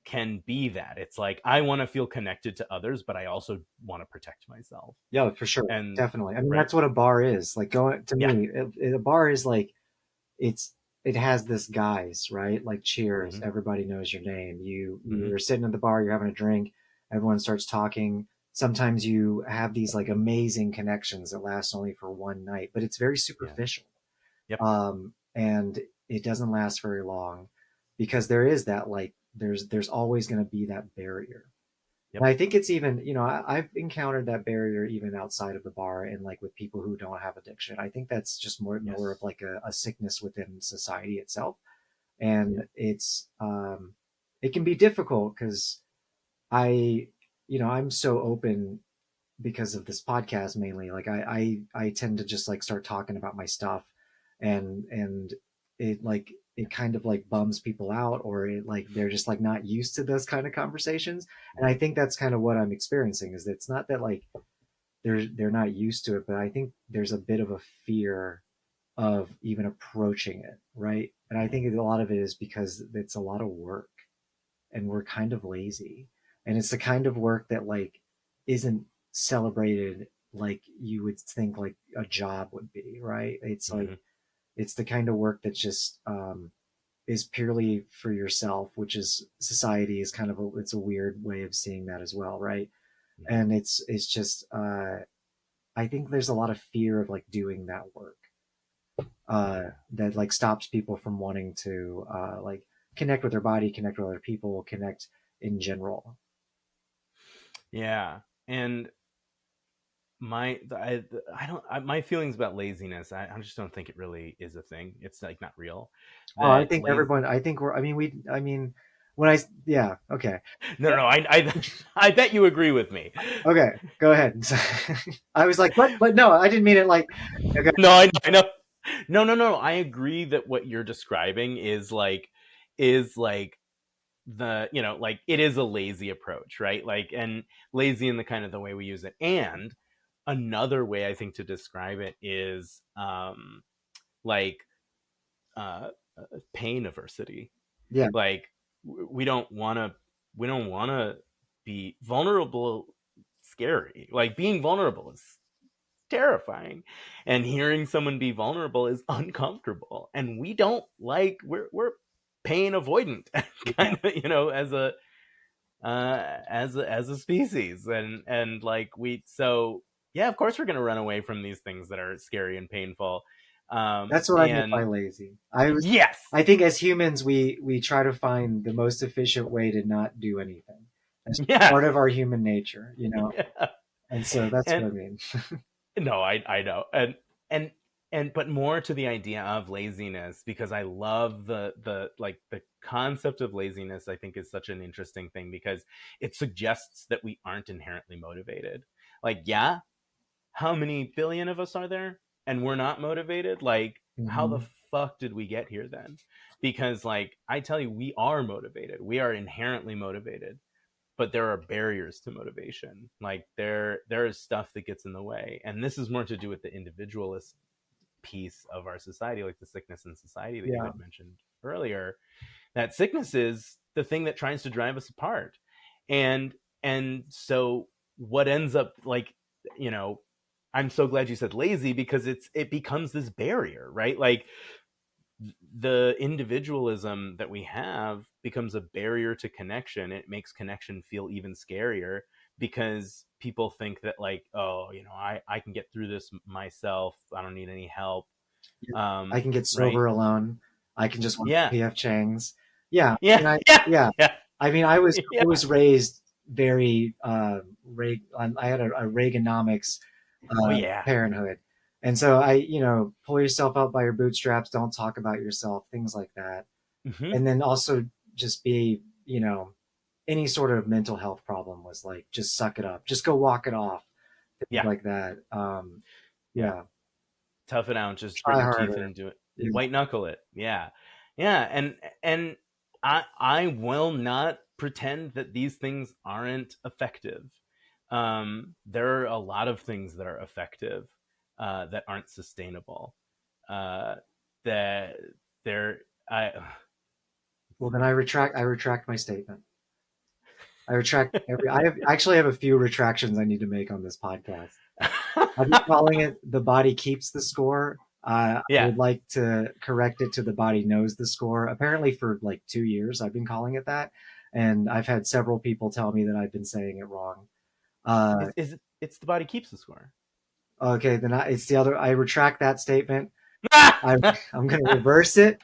can be that. It's like I want to feel connected to others, but I also want to protect myself. Yeah, for sure. And Definitely. I mean, right, that's what a bar is. Like going to yeah, me, a bar is like it's it has this guise, right? Like Cheers, mm-hmm, everybody knows your name. mm-hmm, You're sitting at the bar, you're having a drink, everyone starts talking. Sometimes you have these like amazing connections that last only for one night, but it's very yeah, superficial. yep, And it doesn't last very long because there is that like there's always going to be that barrier. And yep, I think it's even, I've encountered that barrier even outside of the bar and like with people who don't have addiction. I think that's just more of yes, like a sickness within society itself. yeah, And it can be difficult because I, I'm so open because of this podcast mainly. Like I tend to just like start talking about my stuff and it like it kind of like bums people out, or it like they're just like not used to those kind of conversations. And I think that's kind of what I'm experiencing, is that it's not that like they're not used to it, but I think there's a bit of a fear of even approaching it, right? And I think a lot of it is because it's a lot of work and we're kind of lazy. And it's the kind of work that like isn't celebrated like you would think like a job would be, right? It's like Mm-hmm. it's the kind of work that just is purely for yourself, which is society is kind of it's a weird way of seeing that as well, right? Mm-hmm. And it's just I think there's a lot of fear of like doing that work Yeah. that like stops people from wanting to like connect with their body, connect with other people, connect in general. Yeah. And I don't my feelings about laziness, I just don't think it really is a thing. It's like not real. Oh, I That think lazy everyone. I think we're. I mean, when I. Yeah. Okay. No, no, I bet you agree with me. Okay. Go ahead. I was like, but no, I didn't mean it like. Okay. No, I know. No, no, no. I agree that what you're describing is like the, like it is a lazy approach, right? Like, and lazy in the kind of the way we use it. And another way I think to describe it is like uh pain aversity. Yeah. Like we don't want to be vulnerable. Scary. Like being vulnerable is terrifying, and hearing someone be vulnerable is uncomfortable, and we don't like we're pain avoidant Yeah. kind of, as a species, and like we so yeah, of course we're going to run away from these things that are scary and painful. That's what I meant by And lazy. I was. yes. I think as humans, we try to find the most efficient way to not do anything. That's Yeah. part of our human nature, Yeah. And so that's And what I mean. no, I know. And but more to the idea of laziness, because I love the like the concept of laziness. I think is such an interesting thing because it suggests that we aren't inherently motivated. Like, yeah, how many billion of us are there and we're not motivated? Like, how the Mhm. fuck did we get here then? Because like I tell you, we are motivated. We are inherently motivated, but there are barriers to motivation. Like there is stuff that gets in the way, and this is more to do with the individualist piece of our society, like the sickness in society that you Yeah. had mentioned earlier. That sickness is the thing that tries to drive us apart. And so what ends up, like, you know I'm so glad you said lazy, because it becomes this barrier, right? Like the individualism that we have becomes a barrier to connection. It makes connection feel even scarier because people think that, like, oh, I can get through this myself. I don't need any help. I can get Right? sober alone. I can just watch Yeah. PF Chang's. Yeah, Yeah. Yeah. yeah. Yeah. I mean, I Yeah. was raised very I had a Reaganomics Oh yeah. parenthood, and so pull yourself up by your bootstraps. Don't talk about yourself, things like that, Hmm. and then also just be any sort of mental health problem was like just suck it up, just go walk it off, things Yeah. like that. Yeah. Yeah, Tough it out. Just grit try your teeth harder. and do it. Yeah. White knuckle it. Yeah. Yeah. And I will not pretend that these things aren't effective. There are a lot of things that are effective, that aren't sustainable. Uh, that there, I, Well, then I retract my statement. I retract every. I actually have a few retractions I need to make on this podcast. I've been calling it "the body keeps the score." I yeah. would like to correct it to "the body knows the score." Apparently, for like 2 years, I've been calling it that, and I've had several people tell me that I've been saying it wrong. It's the body keeps the score. Okay, then it's the other. I retract that statement. I, I'm going to reverse it.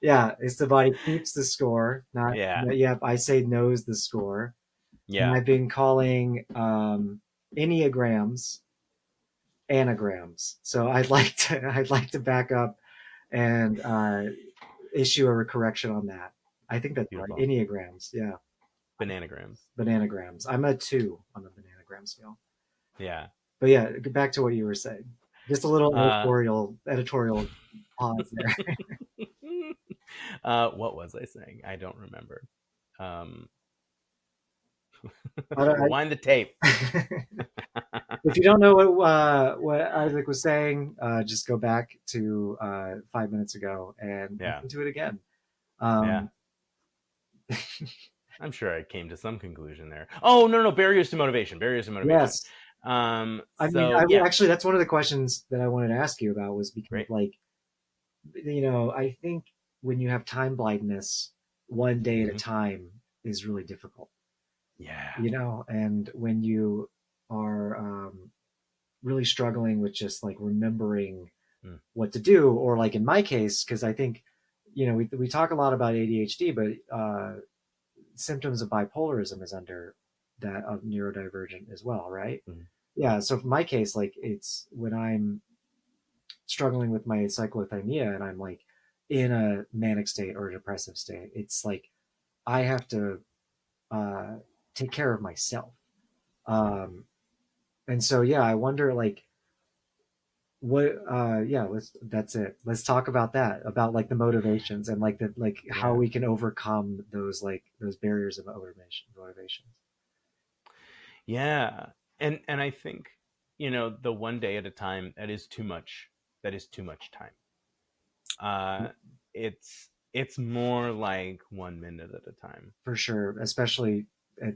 Yeah, it's "the body keeps the score." Not. Yeah. Yep, I say knows the score. And Yeah. I've been calling enneagrams anagrams. So I'd like to back up and issue a correction on that. I think that's right. Beautiful. Enneagrams, yeah, Bananagrams. bananagrams. I'm a 2 on the bananagram scale. Yeah. But yeah, get back to what you were saying. Just a little Uh, editorial pause there. What was I saying? I don't remember. Um, I, rewind the tape. if you don't know what Isaac was saying, just go back to 5 minutes ago and Yeah, listen to it again. yeah. Um, I'm sure I came to some conclusion there. Oh, no, no, barriers to motivation. Barriers to motivation. yes, I mean, So yeah, actually, that's one of the questions that I wanted to ask you about was because, great. like, I think when you have time blindness, one day at a Hmm. time is really difficult. Yeah. And when you are really struggling with just like remembering Mm. what to do, or like in my case, because I think, we talk a lot about ADHD, but symptoms of bipolarism is under that of neurodivergent as well, right? Mm. Yeah. So for my case, like it's when I'm struggling with my cyclothymia and I'm like in a manic state or a depressive state, it's like I have to uh, take care of myself. Yeah. Um, and so, yeah, I wonder like what, yeah, that's it. Let's talk about that, about like the motivations and like how Yeah. we can overcome those barriers of motivations. Yeah. And I think, the one day at a time, that is too much. That is too much time. It's more like 1 minute at a time. For sure, especially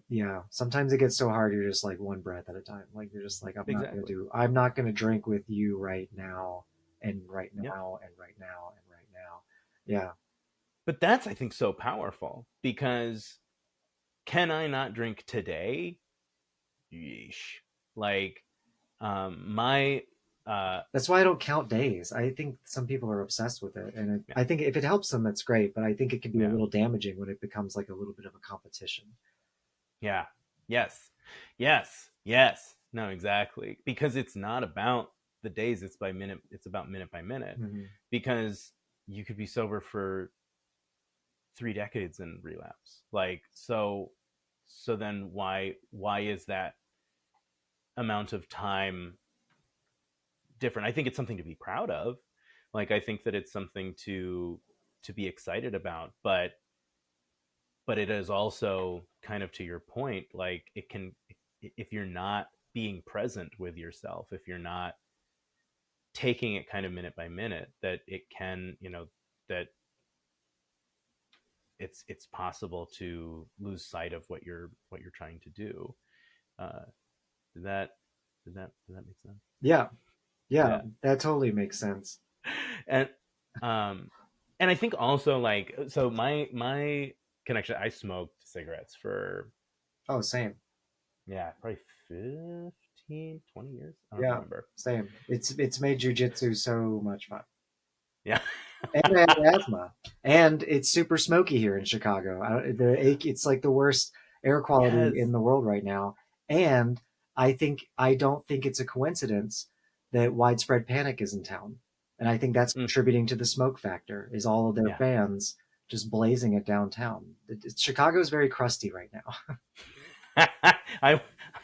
yeah, sometimes it gets so hard you're just like one breath at a time, like you're just like Exactly. I'm not going to drink with you right now and right Yep. now and right now and right now. Yeah. But that's, I think, so powerful because can I not drink today? Yeesh. Like, my, That's why I don't count days. I think some people are obsessed with it, and yeah, I think if it helps them, that's great. But I think it can be a yeah, little damaging when it becomes like a little bit of a competition. yeah, yes, yes, yes. No, exactly. Because it's not about the days, it's by minute, it's about minute by minute. Hmm. Because you could be sober for 3 decades and relapse. Like, so then why is that amount of time different? I think it's something to be proud of. Like, I think that it's something to be excited about, but it is also kind of, to your point, like it can, if you're not being present with yourself, if you're not taking it kind of minute by minute, that it can, that it's possible to lose sight of what you're trying to do. uh did that did that make sense? Yeah, yeah, Yeah. that totally makes sense. and um and I think also, like, so my connection, I smoked cigarettes for, Oh, same. yeah, probably 15, 20 years, I don't Yeah, remember. same. It's made jujitsu so much fun. Yeah. And I have asthma, and it's super smoky here in Chicago. It's like the worst air quality Yes. in the world right now. And I don't think it's a coincidence that widespread panic is in town, and I think that's Mm, contributing to the smoke factor. Is all of their yeah. fans just blazing it downtown? Chicago is very crusty right now. I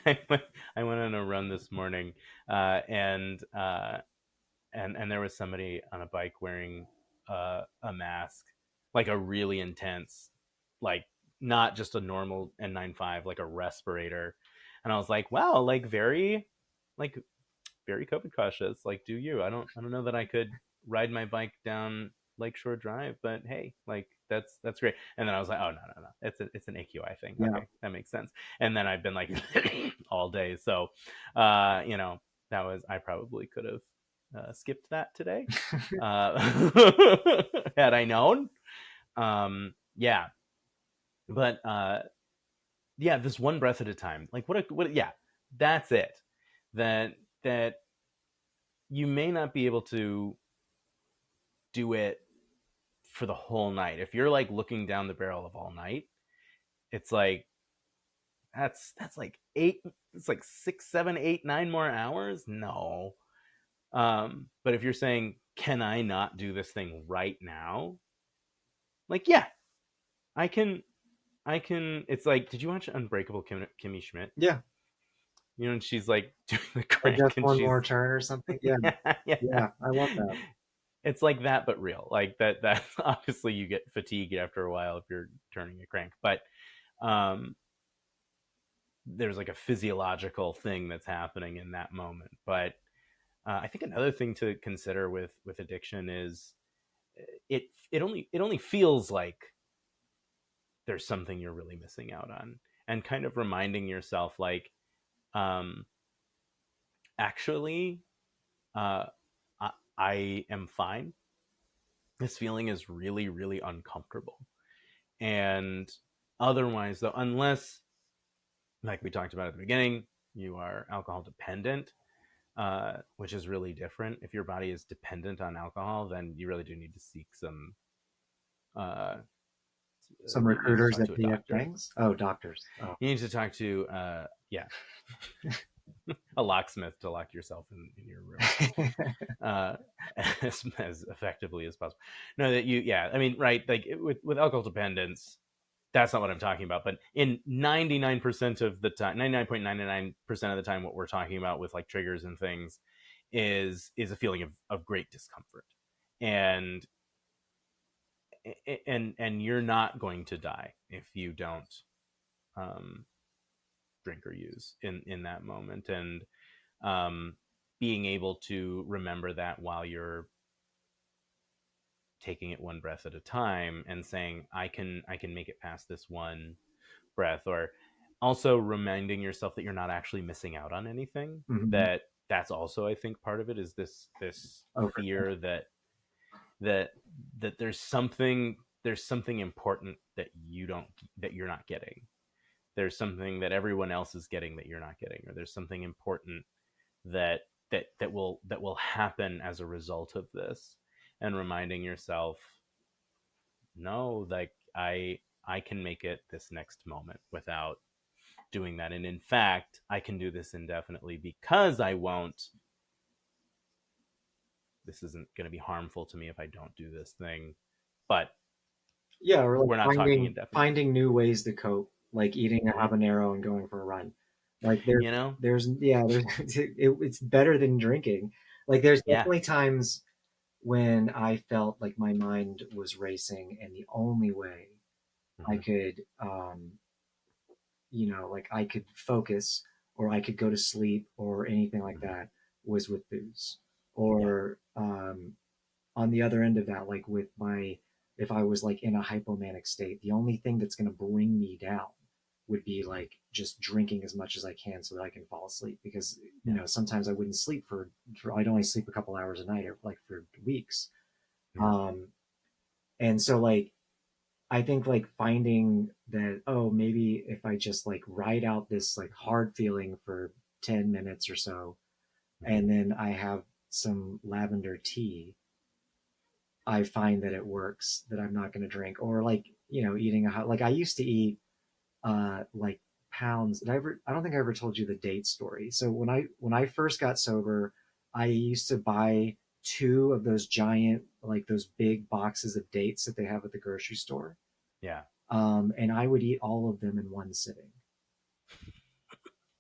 I went I went on a run this morning, and there was somebody on a bike wearing a mask, like a really intense, like not just a normal N95, like a respirator, and I was like, wow, like very COVID cautious. Like, do you? I don't know that I could ride my bike down Lakeshore Drive, but hey, like that's great. And then I was like, oh, no, it's an AQI thing. Yeah. Okay, that makes sense. And then I've been like all day, so that was, I probably could have skipped that today, uh, had I known. Yeah, but yeah, this one breath at a time. Like, yeah, that's it. That you may not be able to do it for the whole night. If you're like looking down the barrel of all night, it's like that's like eight, it's like 6, 7, 8, 9 more hours. No. But if you're saying, can I not do this thing right now? Like, yeah, I can. It's like, did you watch Unbreakable Kimmy Schmidt? Yeah. And she's like doing the Just crank, and one she's more turn or something. Yeah. yeah, Yeah. I love that. it's like that, but real. Like that obviously you get fatigued after a while if you're turning a crank, but um, there's like a physiological thing that's happening in that moment. But I think another thing to consider with addiction is it only feels like there's something you're really missing out on, and kind of reminding yourself like, um, actually, uh, I am fine. This feeling is really, really uncomfortable. And otherwise, though, unless, like we talked about at the beginning, you are alcohol dependent, which is really different. If your body is dependent on alcohol, then you really do need to seek some. Uh, Some you need to recruiters talk at to a DF doctor. Banks. Oh, doctors. Oh. You need to talk to, yeah, a locksmith to lock yourself in your room. uh, as effectively as possible. No, that you, yeah, I mean, right, like with alcohol dependence, that's not what I'm talking about. But in 99% of the time, 99.99% of the time, what we're talking about with like triggers and things is a feeling of great discomfort, and and you're not going to die if you don't um, drink or use in that moment, and um, being able to remember that while you're taking it one breath at a time and saying I can make it past this one breath, or also reminding yourself that you're not actually missing out on anything. Mhm. That's also, I think, part of it is this Overthinking. fear that that there's something important that you're not getting. There's something that everyone else is getting that you're not getting, or there's something important that that will happen as a result of this, and reminding yourself, no, like I can make it this next moment without doing that, and in fact I can do this indefinitely because I won't this isn't going to be harmful to me if I don't do this thing. But Yeah, or like we're not talking finding indefinitely. finding new ways to cope, like eating a Mm-hmm. habanero and going for a run. Like there's You know, there's yeah there's it's better than drinking. Like there's yeah. definitely times when I felt like my mind was racing, and the only way I Mm-hmm. could like I could focus or I could go to sleep or anything like Mm-hmm. that was with booze. Yeah. Or on the other end of that, like with my, if I was like in a hypomanic state, the only thing that's going to bring me down would be Mm-hmm. like just drinking as much as I can so that I can fall asleep. Because, Yeah. sometimes I wouldn't sleep I'd only sleep a couple hours a night or like for weeks. Yeah. Um, and so like, I think like finding that, oh, maybe if I just like ride out this like hard feeling for 10 minutes or so, Mm-hmm. and then I have some lavender tea, I find that it works, that I'm not going to drink. Or like, eating like I used to eat like pounds. I don't think I ever told you the date story. So when I first got sober, I used to buy two of those giant, like those big boxes of dates that they have at the grocery store. Yeah. And I would eat all of them in one sitting.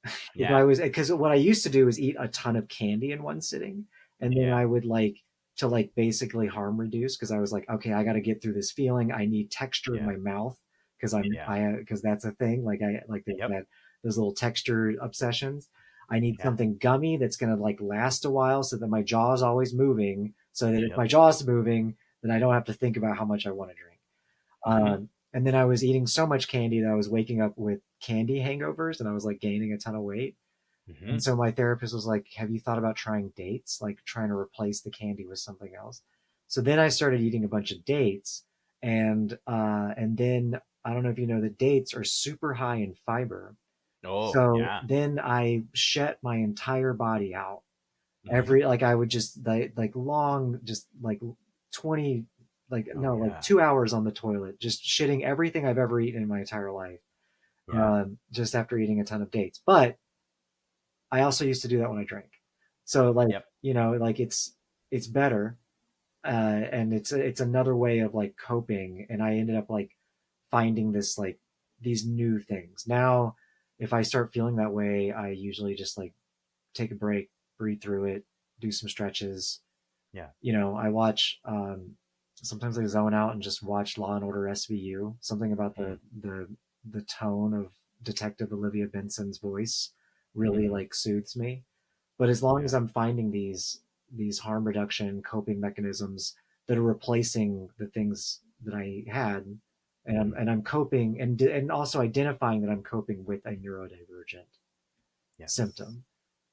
If Yeah. I was, because what I used to do is eat a ton of candy in one sitting, and then Yeah. I would like to like basically harm reduce, because I was like, okay, I got to get through this feeling. I need texture in Yeah. my mouth because Yeah. because that's a thing. Like I like there's Yep. that those little texture obsessions. I need Yeah. something gummy that's gonna like last a while, so that my jaw is always moving. So that if Yep. my jaw is moving, then I don't have to think about how much I want to drink. Mm-hmm. And then I was eating so much candy that I was waking up with candy hangovers, and I was like gaining a ton of weight. Mm-hmm. And so my therapist was like, have you thought about trying dates? Like trying to replace the candy with something else. So then I started eating a bunch of dates, and then I don't know if you know that dates are super high in fiber. Oh So yeah. then I shed my entire body out. Mm-hmm. Like I would just like long, just like 20, like Oh no, like yeah. 2 hours on the toilet, just shitting everything I've ever eaten in my entire life. Yeah. Just after eating a ton of dates. But I also used to do that when I drank. So like, Yep. like it's better, and it's another way of like coping. And I ended up like finding this like these new things. Now, if I start feeling that way, I usually just like take a break, breathe through it, do some stretches, Yeah. You know, I watch, sometimes I zone out and just watch Law and Order SVU. Something about Mm. the tone of Detective Olivia Benson's voice really Mm-hmm. like soothes me. But as long as Yeah. I'm finding these harm reduction coping mechanisms that are replacing the things that I had, Mm-hmm. and I'm coping, and also identifying that I'm coping with a neurodivergent Yes. symptom,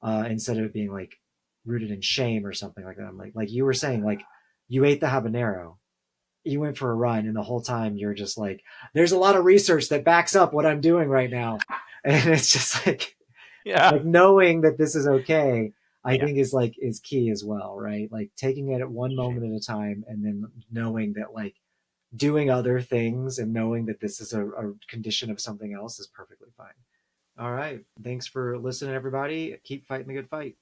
instead of it being like rooted in shame or something like that. I'm like you were saying, like you ate the habanero, you went for a run, and the whole time you're just like, there's a lot of research that backs up what I'm doing right now, and it's just Yeah. like knowing that this is okay. I Yeah. think is key as well, right? Like taking it at one Shame. moment at a time, and then knowing that like doing other things and knowing that this is a condition of something else is perfectly fine. All right. Thanks for listening, everybody. Keep fighting the good fight.